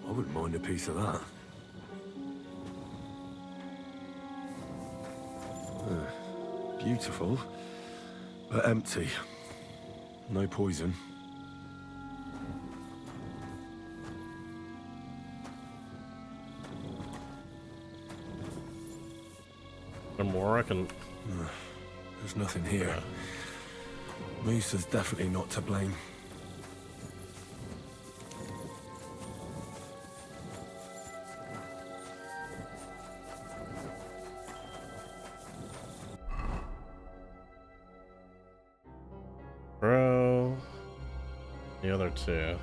I wouldn't mind a piece of that. Beautiful, but empty. No poison. Some more I can... There's nothing here. Moose is definitely not to blame. Bro. The other two.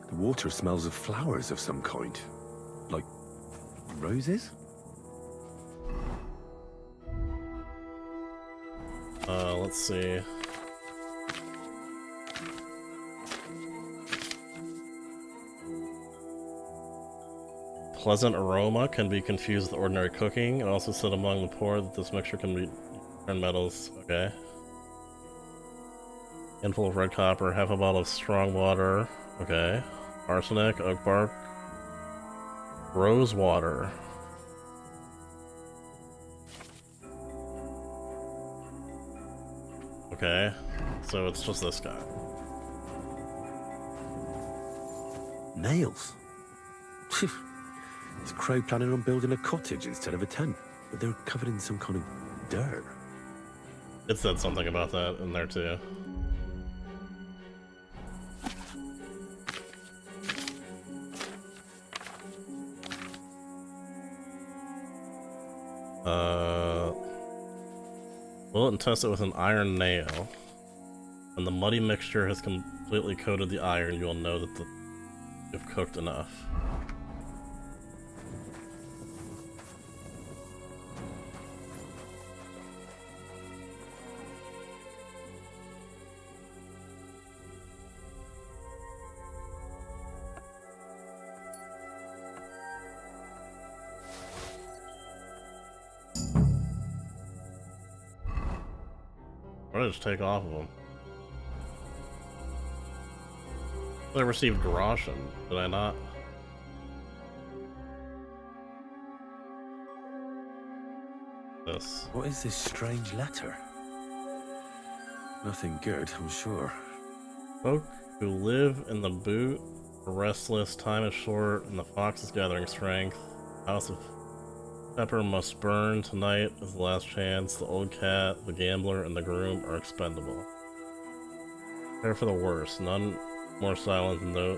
The water smells of flowers of some kind. Like roses? Let's see. Pleasant aroma can be confused with ordinary cooking. It also said among the poor that this mixture can be turn metals. Okay. Handful of red copper, half a bottle of strong water. Okay. Arsenic, oak bark, rose water. Okay, so it's just this guy. Nails. Is Crow planning on building a cottage instead of a tent? But they're covered in some kind of dirt. It said something about that in there too. Bullet and test it with an iron nail. When the muddy mixture has completely coated the iron, you will know that you've cooked enough. What did I just take off of them? I received Groshen, did I not? This. What is this strange letter? Nothing good, I'm sure. Folk who live in the boot are restless, time is short, and the fox is gathering strength. House of Pepper must burn, tonight is the last chance. The old cat, the gambler, and the groom are expendable. Prepare for the worst, none more silent than though.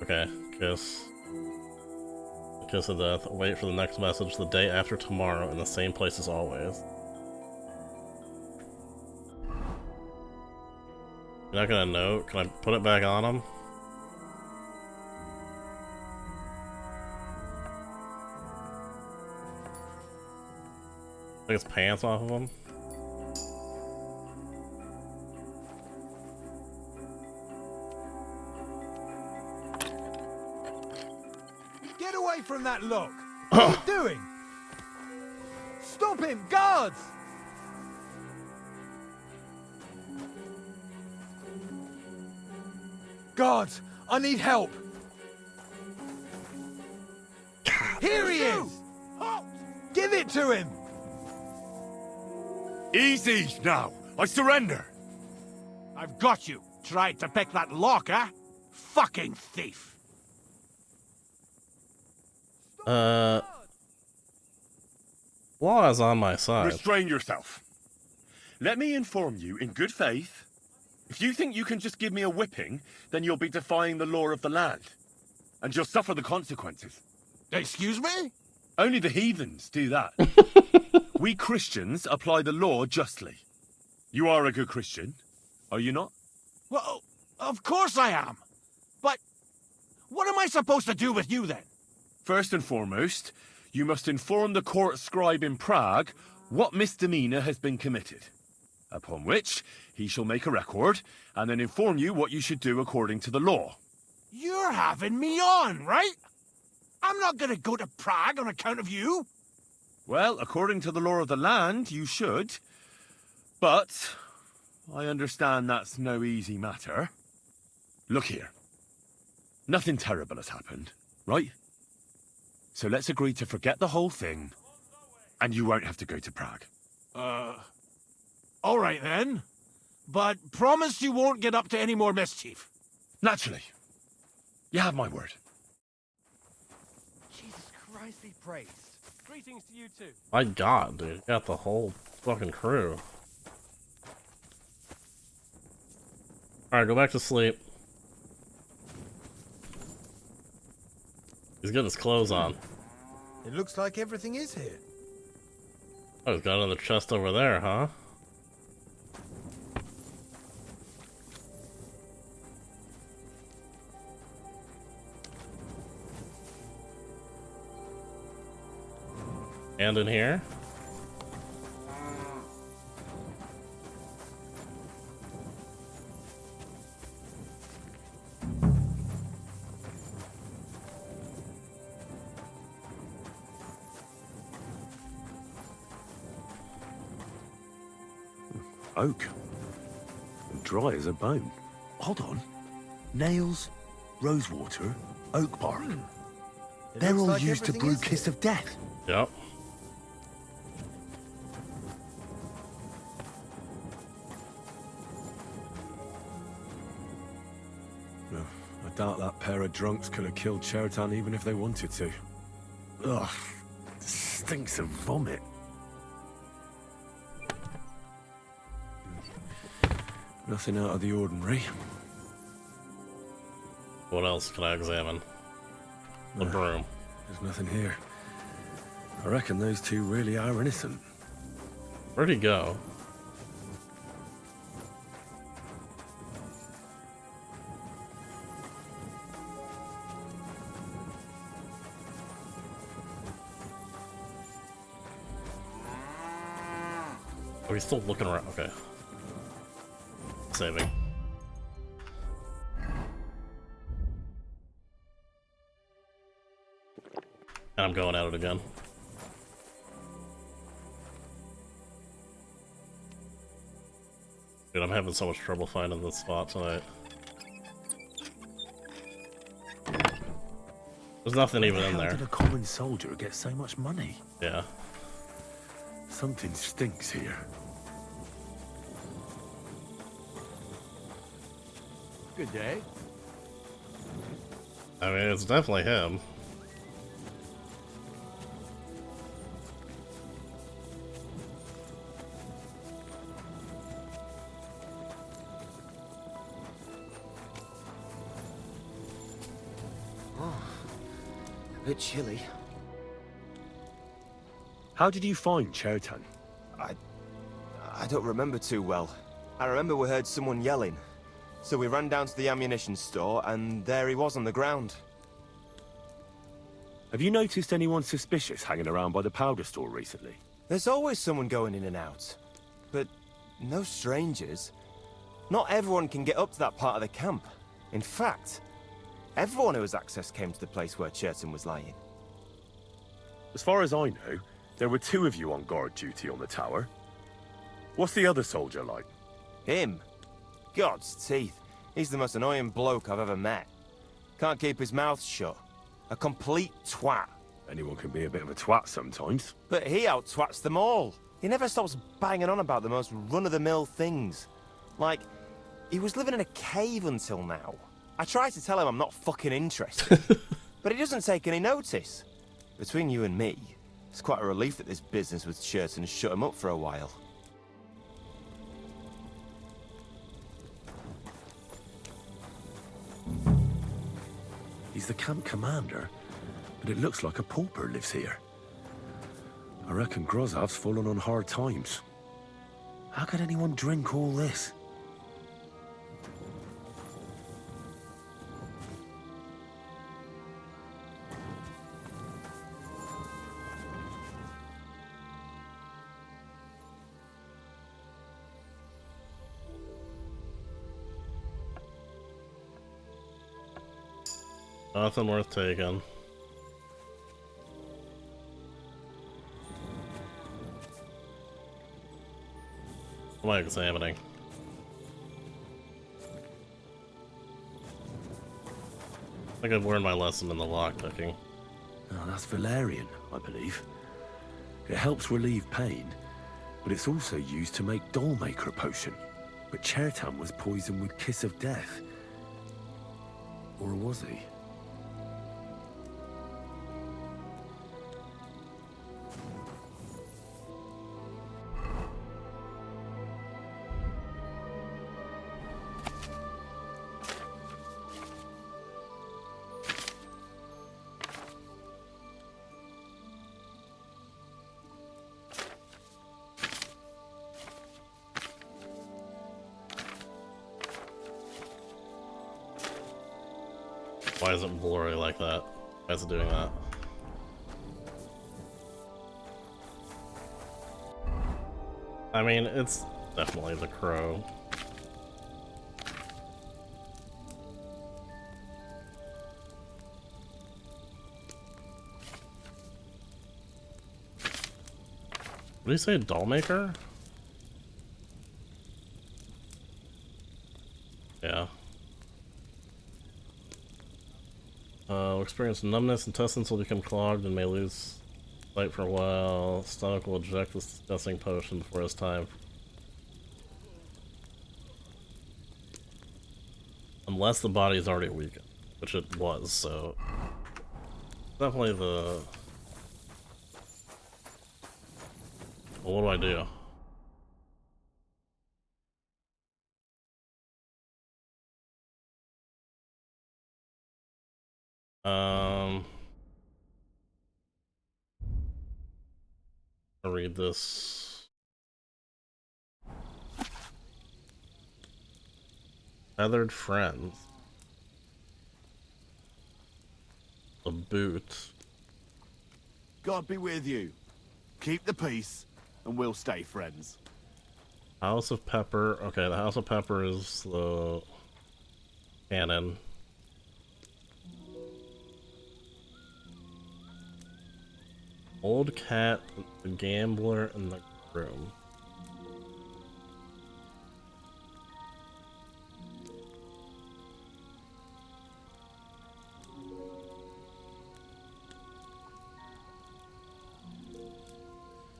Okay, kiss. The kiss of death. Wait for the next message the day after tomorrow in the same place as always. You're not gonna know? Can I put it back on him? Take his pants off of him? Get away from that lock! What are you doing? Stop him, guards! Guards, I need help. Here he is! Give it to him! Easy now. I surrender. I've got you. Tried to pick that lock, eh? Fucking thief. Law is on my side. Restrain yourself. Let me inform you in good faith. If you think you can just give me a whipping, then you'll be defying the law of the land. And you'll suffer the consequences. Excuse me? Only the heathens do that. We Christians apply the law justly. You are a good Christian, are you not? Well, of course I am. But what am I supposed to do with you then? First and foremost, you must inform the court scribe in Prague what misdemeanor has been committed. Upon which, he shall make a record, and then inform you what you should do according to the law. You're having me on, right? I'm not gonna go to Prague on account of you. Well, according to the law of the land, you should. But I understand that's no easy matter. Look here. Nothing terrible has happened, right? So let's agree to forget the whole thing, and you won't have to go to Prague. All right then. But promise you won't get up to any more mischief. Naturally. You have my word. Jesus Christ be praised. Greetings to you too. My god, dude. You got the whole fucking crew. Alright, go back to sleep. He's getting his clothes on. It looks like everything is here. Oh, he's got another chest over there, huh? And in here? Oak. Dry as a bone. Hold on. Nails, rosewater, oak bark. They're all used to brew Kiss of Death. Yep. I doubt that pair of drunks could have killed Cheriton even if they wanted to. Ugh. Stinks of vomit. Nothing out of the ordinary. What else can I examine? The broom. There's nothing here. I reckon those two really are innocent. Where'd he go? Oh, he's still looking around. Okay. Saving. And I'm going at it again. Dude, I'm having so much trouble finding this spot tonight. There's nothing even in there. How did a common soldier get so much money? Yeah. Something stinks here. Good day. I mean, it's definitely him. A bit chilly. How did you find Chertan? I don't remember too well. I remember we heard someone yelling. So we ran down to the ammunition store, and there he was on the ground. Have you noticed anyone suspicious hanging around by the powder store recently? There's always someone going in and out. But no strangers. Not everyone can get up to that part of the camp. In fact, everyone who has access came to the place where Chertan was lying. As far as I know, there were two of you on guard duty on the tower. What's the other soldier like? Him? God's teeth. He's the most annoying bloke I've ever met. Can't keep his mouth shut. A complete twat. Anyone can be a bit of a twat sometimes. But he out-twats them all. He never stops banging on about the most run-of-the-mill things. Like, he was living in a cave until now. I try to tell him I'm not fucking interested. But he doesn't take any notice. Between you and me, it's quite a relief that this business with Chertan shut him up for a while. He's the camp commander, but it looks like a pauper lives here. I reckon Grozov's fallen on hard times. How could anyone drink all this? Nothing worth taking. What am I examining? I think I've learned my lesson in the lockpicking. Oh, that's valerian, I believe. It helps relieve pain, but it's also used to make dollmaker potion. But Chertan was poisoned with Kiss of Death. Or was he? Why is it blurry like that? Why is it doing that? I mean, it's definitely the crow. What do you say, dollmaker? Yeah. Will experience numbness, intestines will become clogged and may lose sight for a while. Stomach will eject this disgusting potion before it's time. Unless the body is already weakened, which it was, so definitely the... Well, what do I do? I'll read this. Feathered friends. A boot. God be with you. Keep the peace, and we'll stay friends. House of Pepper. Okay, the House of Pepper is the cannon. Old cat, the gambler, and the groom.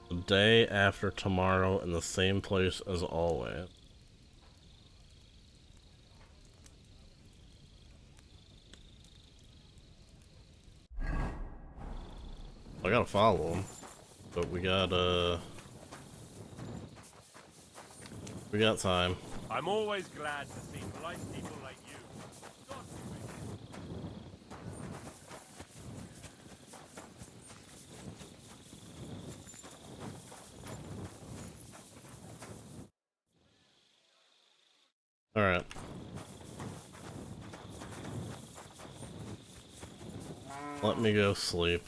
The day after tomorrow in the same place as always. I gotta follow him, but we got time. I'm always glad to see polite people like you. All right. Let me go sleep.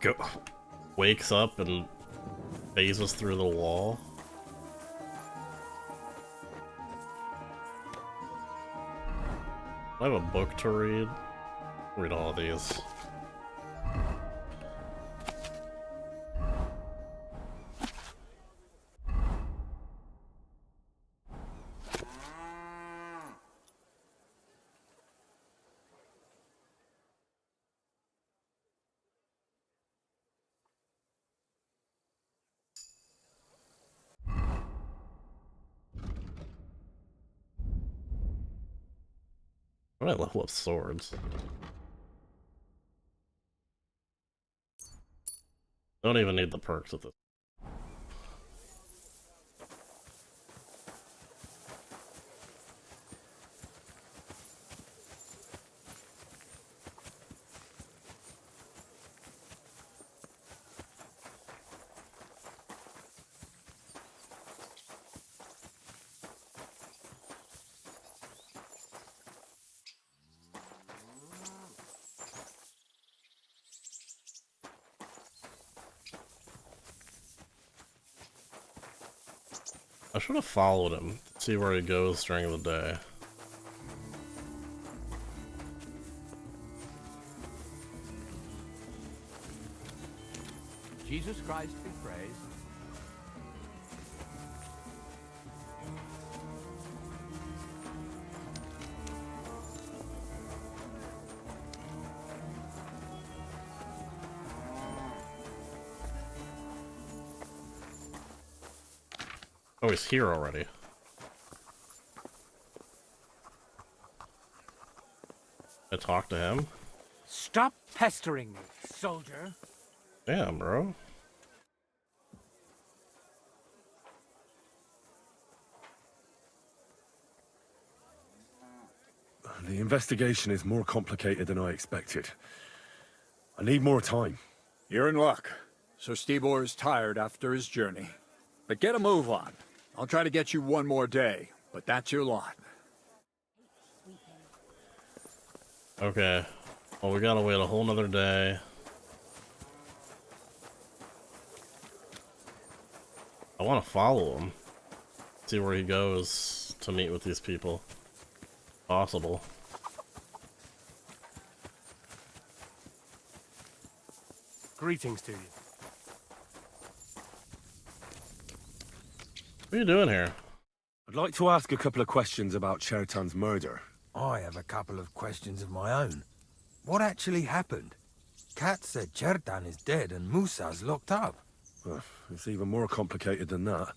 Go. Wakes up and phases through the wall. I have a book to read. Read all of these. I might level up swords. Don't even need the perks with this. I should have followed him to see where he goes during the day. Jesus Christ be praised. Oh, he's here already. I talked to him. Stop pestering me, soldier. Damn, bro. The investigation is more complicated than I expected. I need more time. You're in luck. Sir Stibor is tired after his journey. But get a move on. I'll try to get you one more day, but that's your lot. Okay. Well, we gotta wait a whole nother day. I want to follow him. See where he goes to meet with these people. Possible. Greetings to you. What are you doing here? I'd like to ask a couple of questions about Chertan's murder. I have a couple of questions of my own. What actually happened? Kat said Chertan is dead and Musa's locked up. It's even more complicated than that.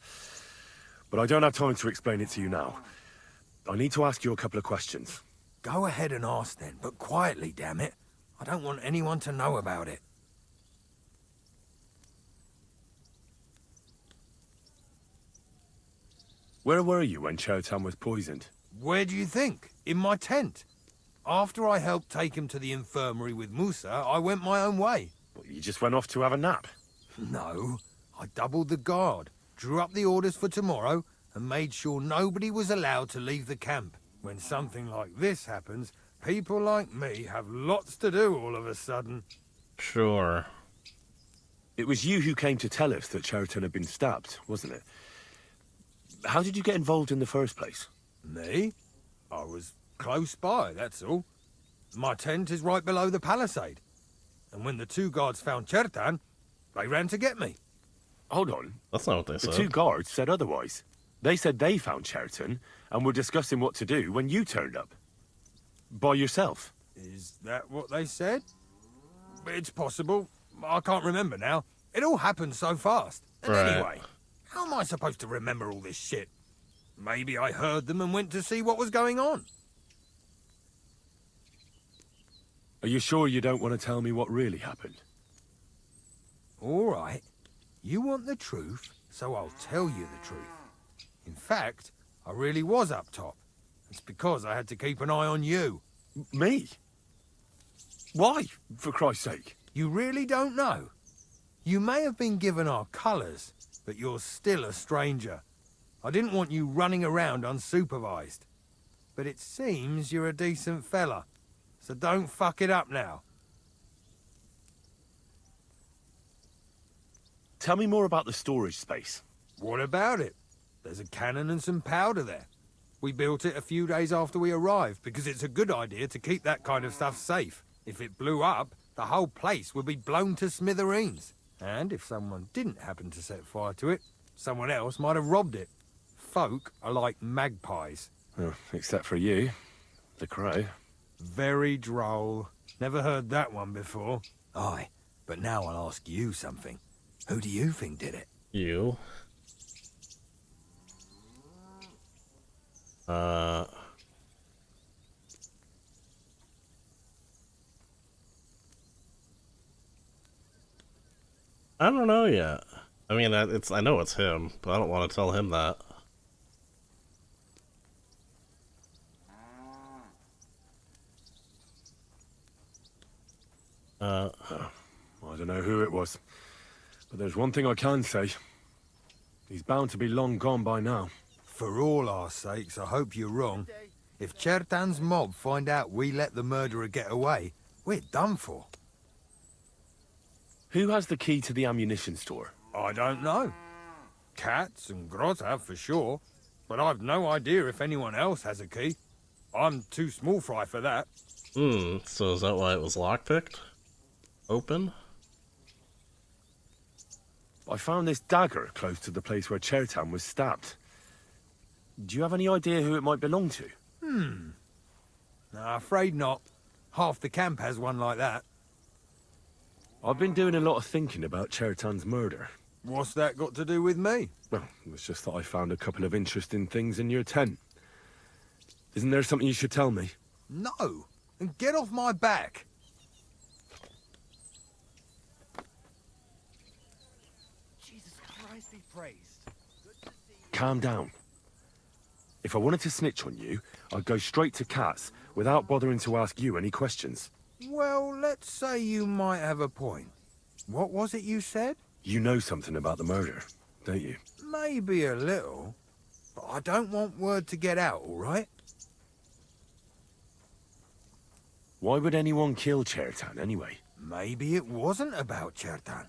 But I don't have time to explain it to you now. I need to ask you a couple of questions. Go ahead and ask then, but quietly, damn it. I don't want anyone to know about it. Where were you when Chertan was poisoned? Where do you think? In my tent. After I helped take him to the infirmary with Musa, I went my own way. Well, you just went off to have a nap? No, I doubled the guard, drew up the orders for tomorrow, and made sure nobody was allowed to leave the camp. When something like this happens, people like me have lots to do all of a sudden. Sure. It was you who came to tell us that Chertan had been stabbed, wasn't it? How did you get involved in the first place? Me? I was close by, that's all. My tent is right below the palisade. And when the two guards found Chertan, they ran to get me. Hold on. That's not what they said. The two guards said otherwise. They said they found Chertan and were discussing what to do when you turned up. By yourself. Is that what they said? It's possible. I can't remember now. It all happened so fast. And Right. anyway, how am I supposed to remember all this shit? Maybe I heard them and went to see what was going on. Are you sure you don't want to tell me what really happened? All right. You want the truth, so I'll tell you the truth. In fact, I really was up top. It's because I had to keep an eye on you. Me? Why, for Christ's sake? You really don't know? You may have been given our colours, but you're still a stranger. I didn't want you running around unsupervised. But it seems you're a decent fella, so don't fuck it up now. Tell me more about the storage space. What about it? There's a cannon and some powder there. We built it a few days after we arrived because it's a good idea to keep that kind of stuff safe. If it blew up, the whole place would be blown to smithereens. And if someone didn't happen to set fire to it, someone else might have robbed it. Folk are like magpies. Oh, except for you, the crow. Very droll. Never heard that one before. Aye, but now I'll ask you something. Who do you think did it? You. I don't know yet. I mean, I know it's him, but I don't want to tell him that. I don't know who it was, but there's one thing I can say. He's bound to be long gone by now. For all our sakes, I hope you're wrong. If Chertan's mob find out we let the murderer get away, we're done for. Who has the key to the ammunition store? I don't know. Cats and Grot have for sure, but I've no idea if anyone else has a key. I'm too small fry for that. So is that why it was lockpicked? Open? I found this dagger close to the place where Chertan was stabbed. Do you have any idea who it might belong to? No, afraid not. Half the camp has one like that. I've been doing a lot of thinking about Chertan's murder. What's that got to do with me? Well, it was just that I found a couple of interesting things in your tent. Isn't there something you should tell me? No, and get off my back. Jesus Christ be praised. Calm down. If I wanted to snitch on you, I'd go straight to Katz without bothering to ask you any questions. Well, let's say you might have a point. What was it you said? You know something about the murder, don't you? Maybe a little, but I don't want word to get out, all right? Why would anyone kill Chertan anyway? Maybe it wasn't about Chertan.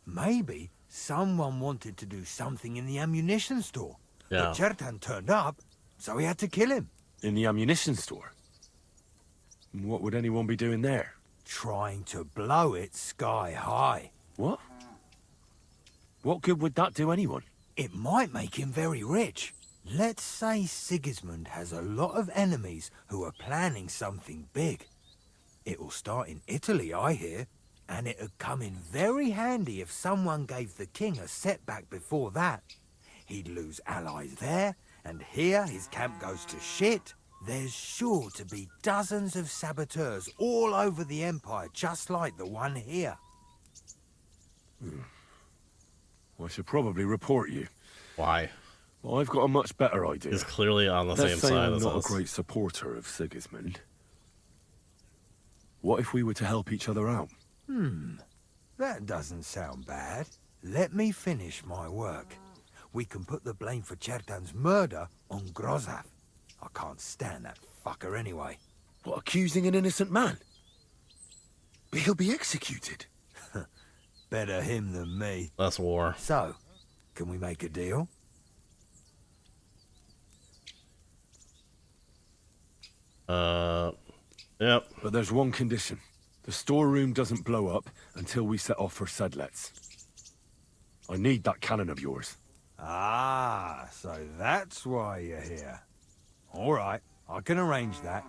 Maybe someone wanted to do something in the ammunition store. Yeah. But Chertan turned up, so he had to kill him. In the ammunition store? What would anyone be doing there? Trying to blow it sky high. What? What good would that do anyone? It might make him very rich. Let's say Sigismund has a lot of enemies who are planning something big. It'll start in Italy, I hear, and it'd come in very handy if someone gave the king a setback before that. He'd lose allies there, and here his camp goes to shit. There's sure to be dozens of saboteurs all over the Empire, just like the one here. I should probably report you. Why? Well, I've got a much better idea. He's clearly on the same Let's say side I'm as not us. a great supporter of Sigismund. What if we were to help each other out? That doesn't sound bad. Let me finish my work. We can put the blame for Chertan's murder on Grozav. I can't stand that fucker anyway. What, accusing an innocent man? But he'll be executed. Better him than me. Less war. So, can we make a deal? Yep. But there's one condition. The storeroom doesn't blow up until we set off for Sedlets. I need that cannon of yours. Ah, so that's why you're here. All right, I can arrange that.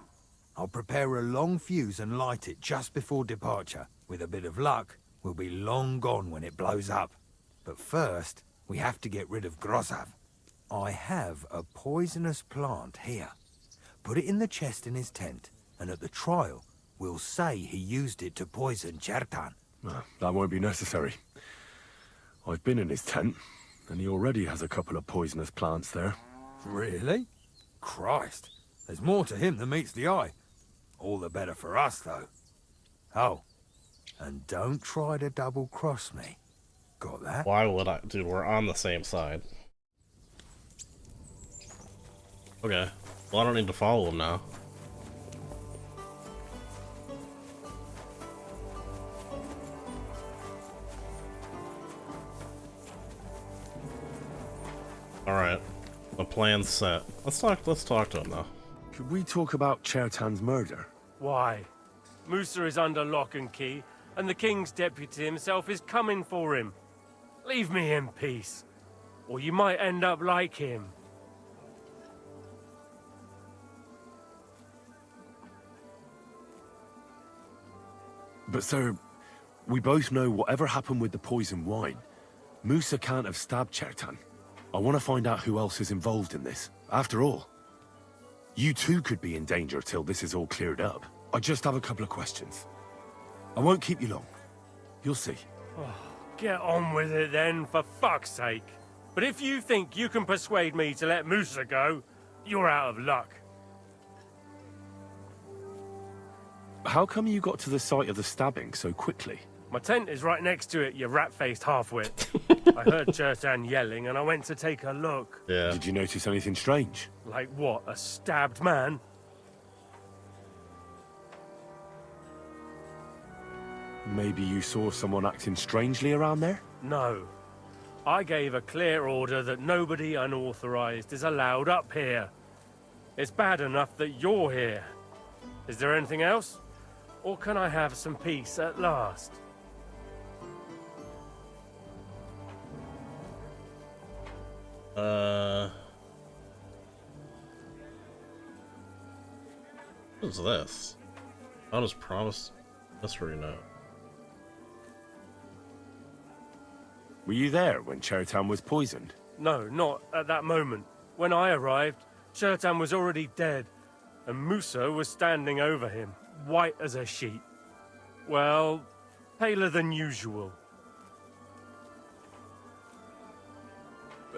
I'll prepare a long fuse and light it just before departure. With a bit of luck, we'll be long gone when it blows up. But first, we have to get rid of Grozav. I have a poisonous plant here. Put it in the chest in his tent, and at the trial, we'll say he used it to poison Chertan. That won't be necessary. I've been in his tent, and he already has a couple of poisonous plants there. Really? Christ, there's more to him than meets the eye. All the better for us, though. Oh, and don't try to double-cross me. Got that? Why would I? Dude, we're on the same side. Okay. Well, I don't need to follow him now. Alright. The plan's set. Let's talk to him now. Could we talk about Chertan's murder? Why? Musa is under lock and key, and the king's deputy himself is coming for him. Leave me in peace, or you might end up like him. But sir, we both know whatever happened with the poison wine, Musa can't have stabbed Chertan. I want to find out who else is involved in this. After all, you too could be in danger till this is all cleared up. I just have a couple of questions. I won't keep you long. You'll see. Get on with it then, for fuck's sake. But if you think you can persuade me to let Musa go, you're out of luck. How come you got to the site of the stabbing so quickly? My tent is right next to it, you rat-faced halfwit. I heard Chertan yelling and I went to take a look. Yeah. Did you notice anything strange? Like what, a stabbed man? Maybe you saw someone acting strangely around there? No. I gave a clear order that nobody unauthorized is allowed up here. It's bad enough that you're here. Is there anything else? Or can I have some peace at last? What is this? I'll just promise mystery note. Were you there when Chertan was poisoned? No, not at that moment. When I arrived, Chertan was already dead, and Musa was standing over him, white as a sheet. Well, paler than usual.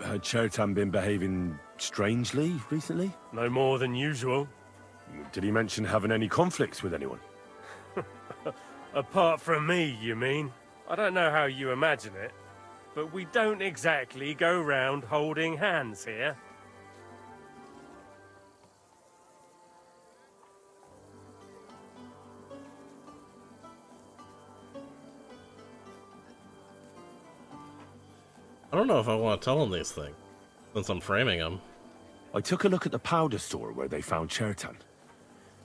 Had Chertan been behaving strangely recently? No more than usual. Did he mention having any conflicts with anyone? Apart from me, you mean? I don't know how you imagine it, but we don't exactly go round holding hands here. I don't know if I want to tell him these things, since I'm framing him. I took a look at the powder store where they found Chertan.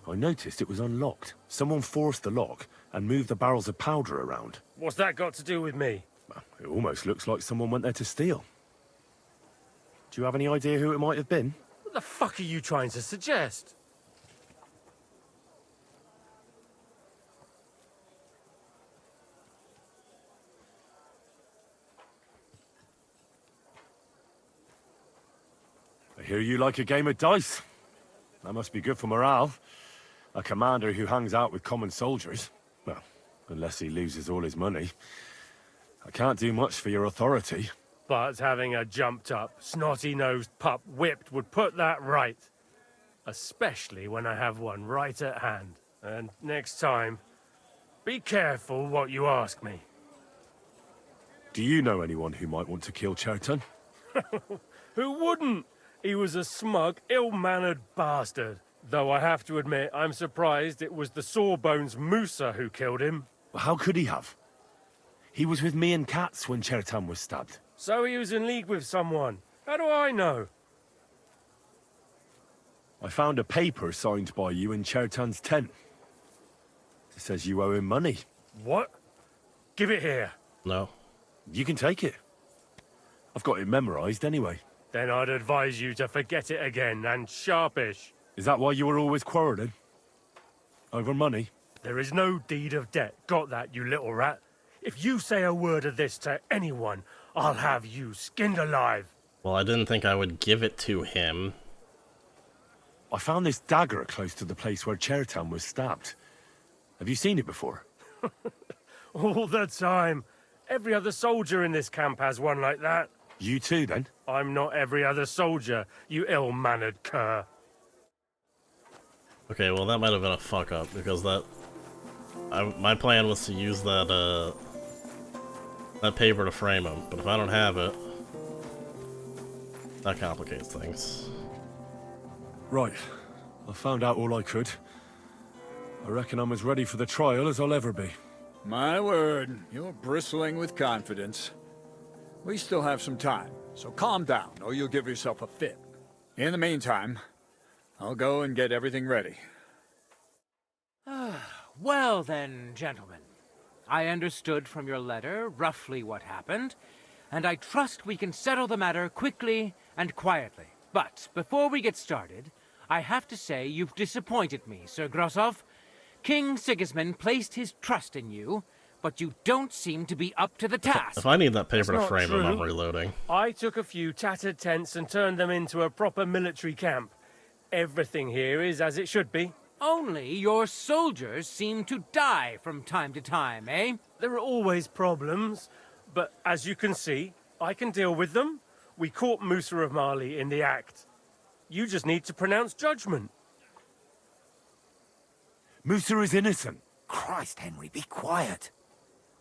I noticed it was unlocked. Someone forced the lock and moved the barrels of powder around. What's that got to do with me? Well, it almost looks like someone went there to steal. Do you have any idea who it might have been? What the fuck are you trying to suggest? I hear you like a game of dice. That must be good for morale. A commander who hangs out with common soldiers. Well, unless he loses all his money. I can't do much for your authority. But having a jumped-up, snotty-nosed pup whipped would put that right. Especially when I have one right at hand. And next time, be careful what you ask me. Do you know anyone who might want to kill Chertan? Who wouldn't? He was a smug, ill-mannered bastard. Though I have to admit, I'm surprised it was the Sawbones Musa who killed him. How could he have? He was with me and Katz when Chertan was stabbed. So he was in league with someone. How do I know? I found a paper signed by you in Chertan's tent. It says you owe him money. What? Give it here. No. You can take it. I've got it memorized anyway. Then I'd advise you to forget it again, and sharpish. Is that why you were always quarreling? Over money? There is no deed of debt. Got that, you little rat? If you say a word of this to anyone, I'll have you skinned alive. Well, I didn't think I would give it to him. I found this dagger close to the place where Chertan was stabbed. Have you seen it before? All the time. Every other soldier in this camp has one like that. You too, then? I'm not every other soldier, you ill-mannered cur. Okay, well that might have been a fuck-up, because my plan was to use that paper to frame him, but if I don't have it, that complicates things. Right. I found out all I could. I reckon I'm as ready for the trial as I'll ever be. My word, you're bristling with confidence. We still have some time, so calm down, or you'll give yourself a fit. In the meantime, I'll go and get everything ready. Well then, gentlemen. I understood from your letter roughly what happened, and I trust we can settle the matter quickly and quietly. But before we get started, I have to say you've disappointed me, Sir Grosov. King Sigismund placed his trust in you, but you don't seem to be up to the task. If I need that paper That's to frame him, I'm true. reloading. I took a few tattered tents and turned them into a proper military camp. Everything here is as it should be. Only your soldiers seem to die from time to time, eh? There are always problems, but as you can see, I can deal with them. We caught Musa of Mali in the act. You just need to pronounce judgment. Musa is innocent. Christ, Henry, be quiet.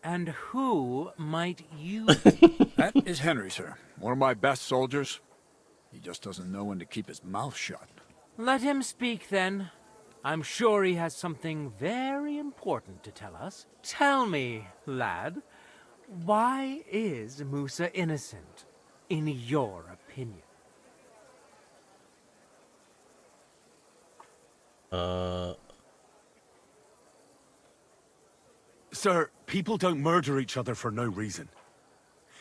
And who might you... That is Henry, sir. One of my best soldiers. He just doesn't know when to keep his mouth shut. Let him speak, then. I'm sure he has something very important to tell us. Tell me, lad, why is Musa innocent, in your opinion? Sir, people don't murder each other for no reason.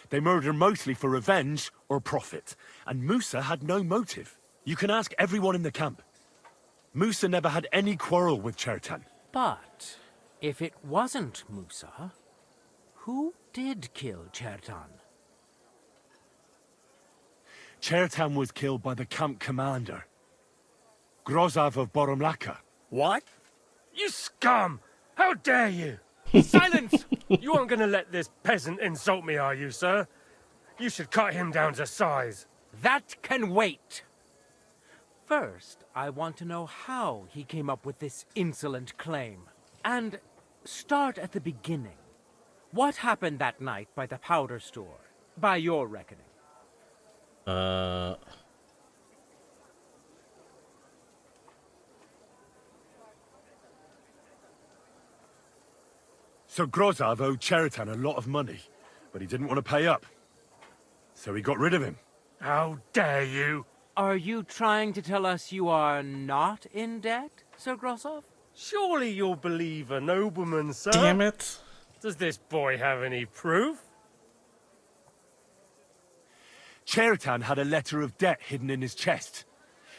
They murder mostly for revenge or profit, and Musa had no motive. You can ask everyone in the camp. Musa never had any quarrel with Chertan. But if it wasn't Musa, who did kill Chertan? Chertan was killed by the camp commander, Grozov of Boromlaka. What? You scum! How dare you! Silence! You aren't going to let this peasant insult me, are you, sir? You should cut him down to size. That can wait. First, I want to know how he came up with this insolent claim. And start at the beginning. What happened that night by the powder store, by your reckoning? So Grozov owed Chertan a lot of money, but he didn't want to pay up. So he got rid of him. How dare you! Are you trying to tell us you are not in debt, Sir Grosov? Surely you'll believe a nobleman, sir. Damn it. Does this boy have any proof? Chertan had a letter of debt hidden in his chest.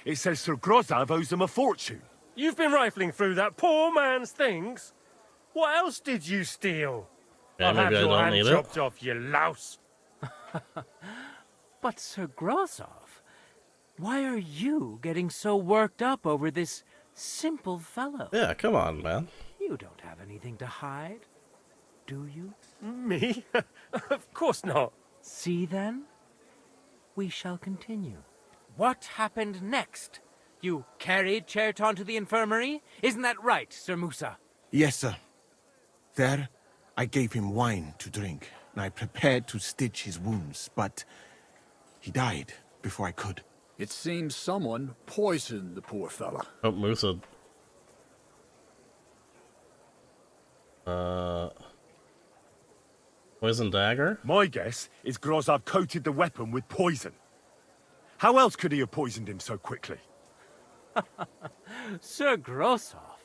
It says Sir Grozov owes him a fortune. You've been rifling through that poor man's things? What else did you steal? Yeah, I'll have maybe I your don't hand need it. chopped off, you louse. But Sir Grosov, Why are you getting so worked up over this simple fellow? Yeah, come on, man. You don't have anything to hide, do you? Me? Of course not. See then? We shall continue. What happened next? You carried Cherton to the infirmary? Isn't that right, Sir Musa? Yes, sir. There, I gave him wine to drink, and I prepared to stitch his wounds, but he died before I could. It seems someone poisoned the poor fella. Oh, Musa. Poison dagger? My guess is Grozov coated the weapon with poison. How else could he have poisoned him so quickly? Sir Grosov,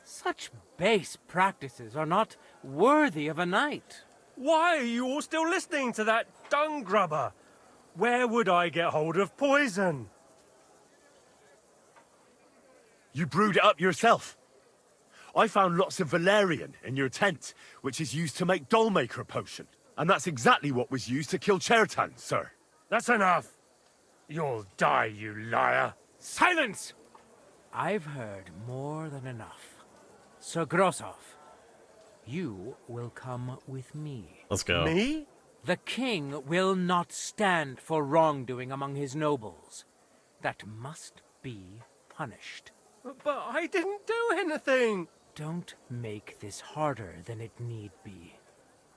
such base practices are not worthy of a knight. Why are you all still listening to that dung grubber? Where would I get hold of poison? You brewed it up yourself. I found lots of valerian in your tent, which is used to make Dollmaker potion. And that's exactly what was used to kill Chertan, sir. That's enough. You'll die, you liar. Silence! I've heard more than enough. Sir Grosov, you will come with me. Let's go. Me? The king will not stand for wrongdoing among his nobles. That must be punished. But I didn't do anything. Don't make this harder than it need be.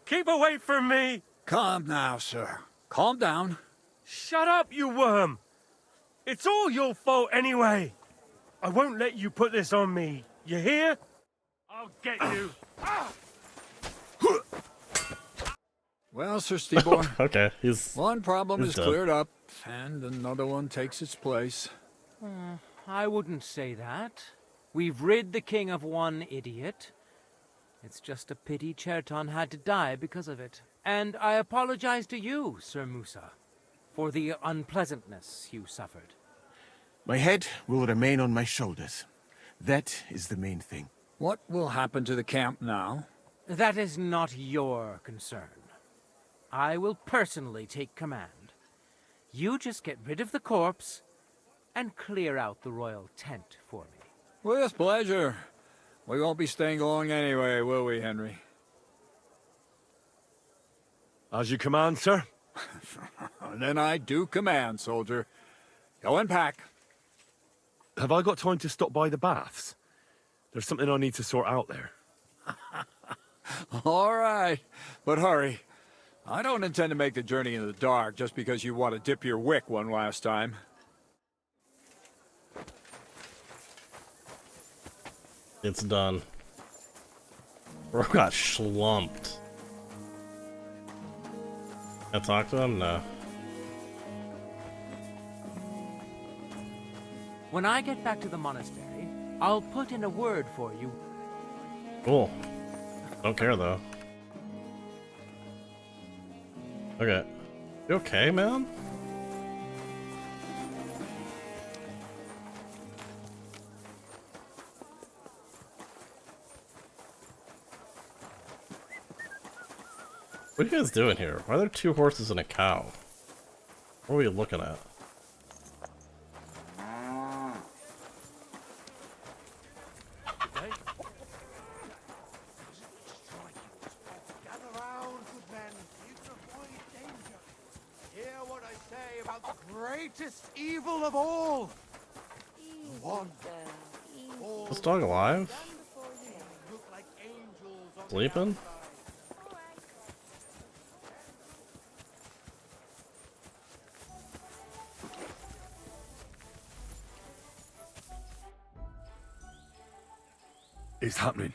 Keep away from me. Calm now, sir. Calm down. Shut up, you worm. It's all your fault anyway. I won't let you put this on me. You hear? I'll get you. Well, Sir Stibor, Okay, he's... one problem he's is dead. cleared up, and another one takes its place. I wouldn't say that. We've rid the king of one idiot. It's just a pity Cherton had to die because of it. And I apologize to you, Sir Musa, for the unpleasantness you suffered. My head will remain on my shoulders. That is the main thing. What will happen to the camp now? That is not your concern. I will personally take command. You just get rid of the corpse and clear out the royal tent for me. With pleasure. We won't be staying long anyway, will we, Henry? As you command, sir. Then I do command, soldier. Go and pack. Have I got time to stop by the baths? There's something I need to sort out there. All right, but hurry. I don't intend to make the journey in the dark just because you want to dip your wick one last time. It's done. Bro got schlumped. Can I talk to him? No. When I get back to the monastery, I'll put in a word for you. Cool. Don't care though. Okay. You okay, man? What are you guys doing here? Why are there 2 horses and a cow? What are we looking at? Greatest evil of all. One. Is this dog alive? Sleeping? It's happening.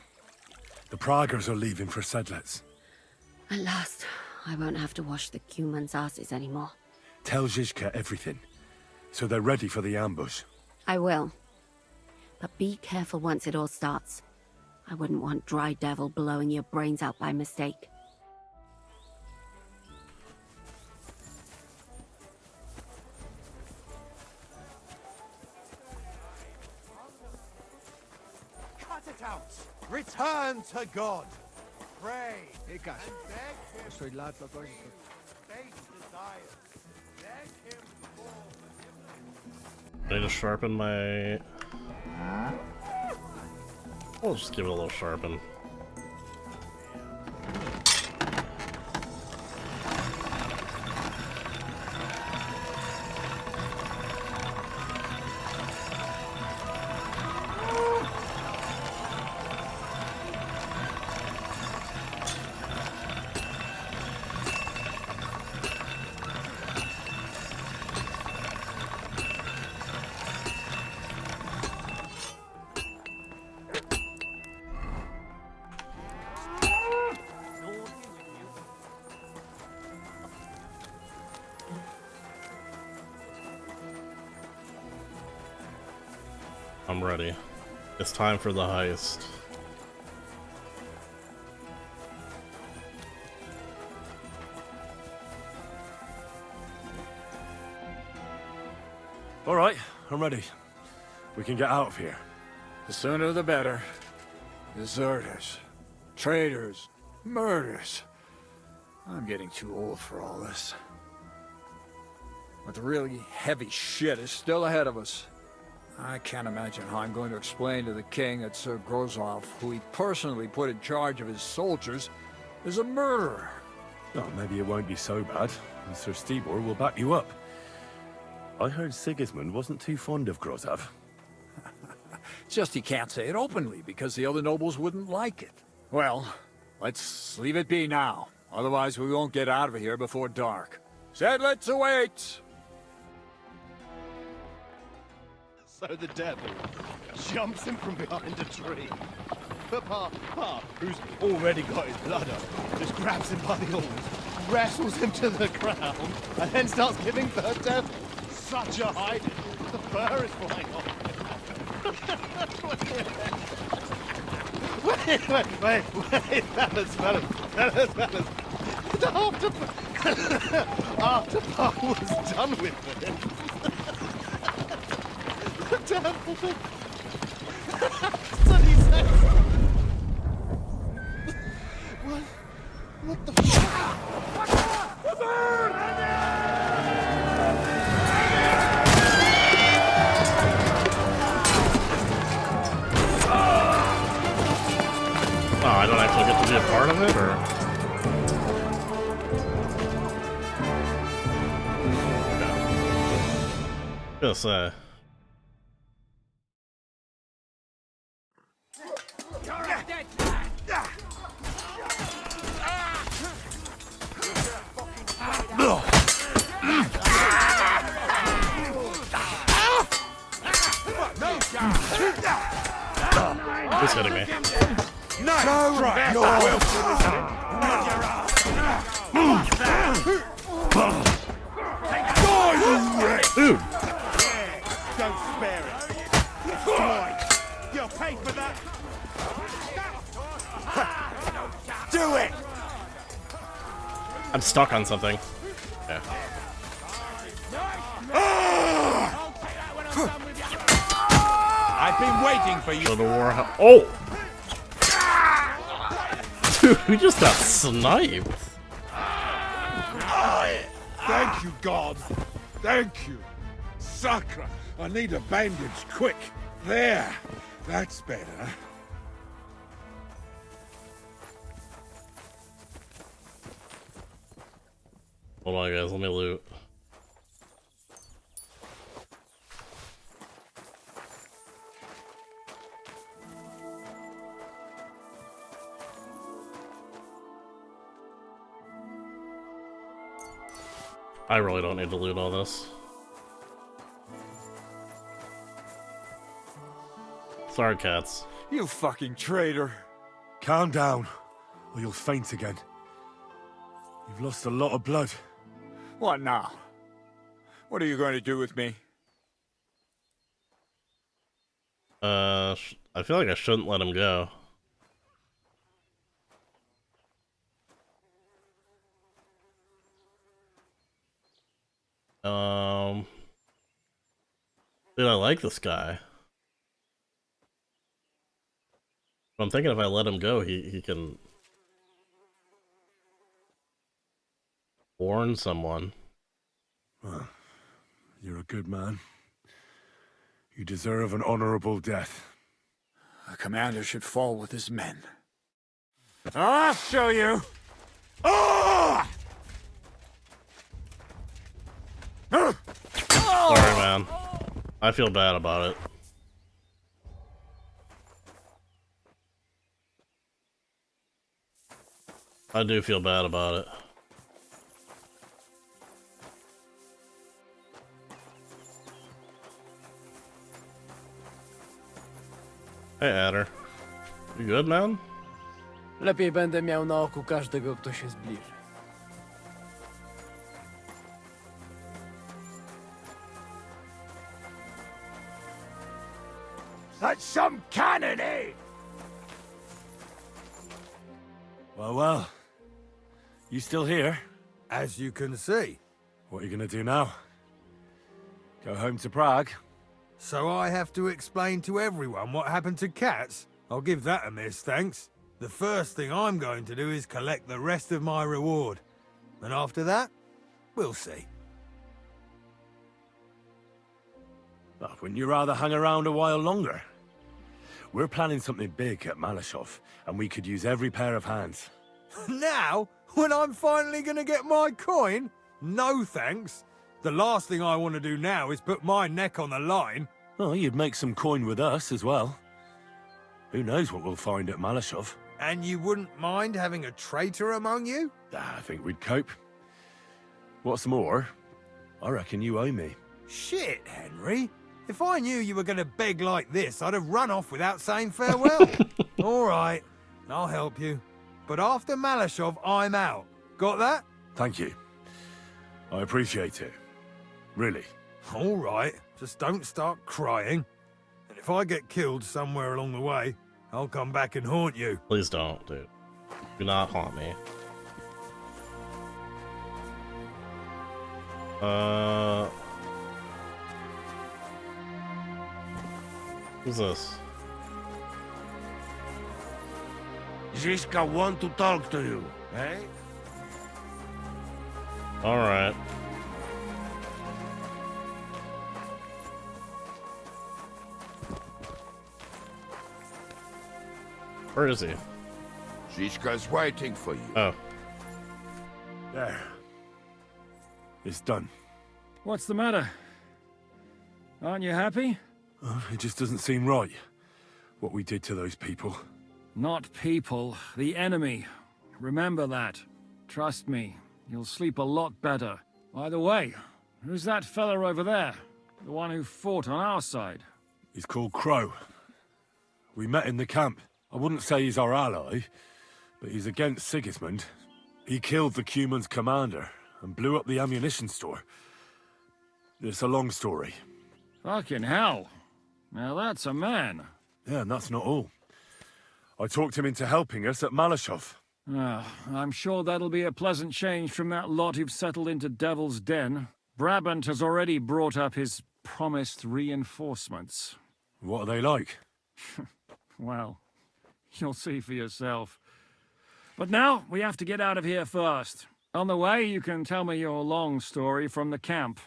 The Praggers are leaving for Sedlets. At last, I won't have to wash the Cuman's asses anymore. Tell Zizka everything, so they're ready for the ambush. I will. But be careful once it all starts. I wouldn't want Dry Devil blowing your brains out by mistake. Cut it out. Return to God. Pray and beg him for base desires. Beg him for forgiveness. I need to sharpen my... We'll just give it a little sharpen. I'm ready. It's time for the heist. All right, I'm ready. We can get out of here. The sooner the better. Deserters, traitors, murders. I'm getting too old for all this. But the really heavy shit is still ahead of us. I can't imagine how I'm going to explain to the king that Sir Grozov, who he personally put in charge of his soldiers, is a murderer. Well, maybe it won't be so bad, and Sir Stibor will back you up. I heard Sigismund wasn't too fond of Grozov. Just he can't say it openly, because the other nobles wouldn't like it. Well, let's leave it be now. Otherwise we won't get out of here before dark. Sedlets await! So the devil jumps him from behind a tree. But Pa, who's already got his blood up, just grabs him by the horns, wrestles him to the ground, and then starts giving the devil such a hiding. The fur is flying off. Wait, fellas. After Pa was done with it, the devil... So he says... What the fuck? The bird! Oh, I don't actually get to be a part of it, or? Okay. Gonna say. Who's hitting me? No, right. Dude. Don't spare it. Destroy. You'll pay for that. Do it. I'm stuck on something. Yeah. I've been waiting for you. So the war. Oh! Dude, we just got sniped. Thank you, God. Thank you. Sacra, I need a bandage, quick. There. That's better. Hold on, guys. Let me loot. I really don't need to loot all this. Sorry, cats. You fucking traitor. Calm down, or you'll faint again. You've lost a lot of blood. What now? What are you going to do with me? I feel like I shouldn't let him go. Dude, I like this guy. I'm thinking if I let him go, he can warn someone. Well, you're a good man. You deserve an honorable death. The commander should fall with his men. I'll show you! Sorry, man. I feel bad about it. I do feel bad about it. Hey, Adder. You good, man? Lepiej będę miał na oku każdego, kto się zbliży. That's some cannon, eh? Well. You still here? As you can see. What are you gonna do now? Go home to Prague? So I have to explain to everyone what happened to Cats? I'll give that a miss, thanks. The first thing I'm going to do is collect the rest of my reward. And after that, we'll see. Well, wouldn't you rather hang around a while longer? We're planning something big at Malashov, and we could use every pair of hands. Now? When I'm finally gonna get my coin? No thanks. The last thing I want to do now is put my neck on the line. Oh, you'd make some coin with us as well. Who knows what we'll find at Malashov? And you wouldn't mind having a traitor among you? I think we'd cope. What's more, I reckon you owe me. Shit, Henry. If I knew you were going to beg like this, I'd have run off without saying farewell. All right, I'll help you. But after Malashov, I'm out. Got that? Thank you. I appreciate it. Really. All right, just don't start crying. And if I get killed somewhere along the way, I'll come back and haunt you. Please don't, dude. Do not haunt me. Who's this? Zizka want to talk to you, eh? Alright. Where is he? Zizka's waiting for you. Oh. There. It's done. What's the matter? Aren't you happy? It just doesn't seem right, what we did to those people. Not people, the enemy. Remember that. Trust me, you'll sleep a lot better. By the way, who's that fella over there? The one who fought on our side? He's called Crow. We met in the camp. I wouldn't say he's our ally, but he's against Sigismund. He killed the Cuman's commander and blew up the ammunition store. It's a long story. Fucking hell. Now that's a man. Yeah, and that's not all. I talked him into helping us at Malashov. I'm sure that'll be a pleasant change from that lot who've settled into Devil's Den. Brabant has already brought up his promised reinforcements. What are they like? Well, you'll see for yourself. But now, we have to get out of here first. On the way, you can tell me your long story from the camp.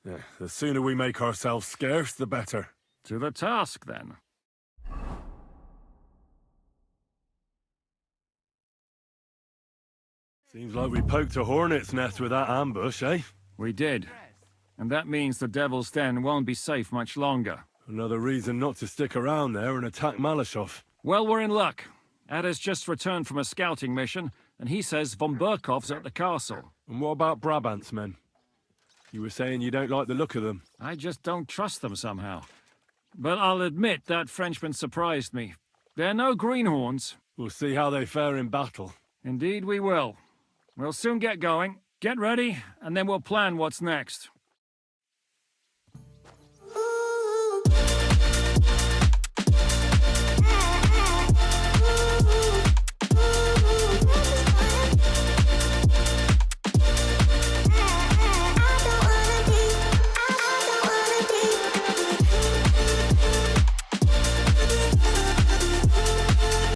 Yeah, the sooner we make ourselves scarce, the better. To the task, then. Seems like we poked a hornet's nest with that ambush, eh? We did. And that means the Devil's Den won't be safe much longer. Another reason not to stick around there and attack Malashov. Well, we're in luck. Ada's just returned from a scouting mission, and he says von Burkov's at the castle. And what about Brabant's men? You were saying you don't like the look of them. I just don't trust them somehow. But I'll admit that Frenchman surprised me. They're no greenhorns. We'll see how they fare in battle. Indeed we will. We'll soon get going. Get ready, and then we'll plan what's next.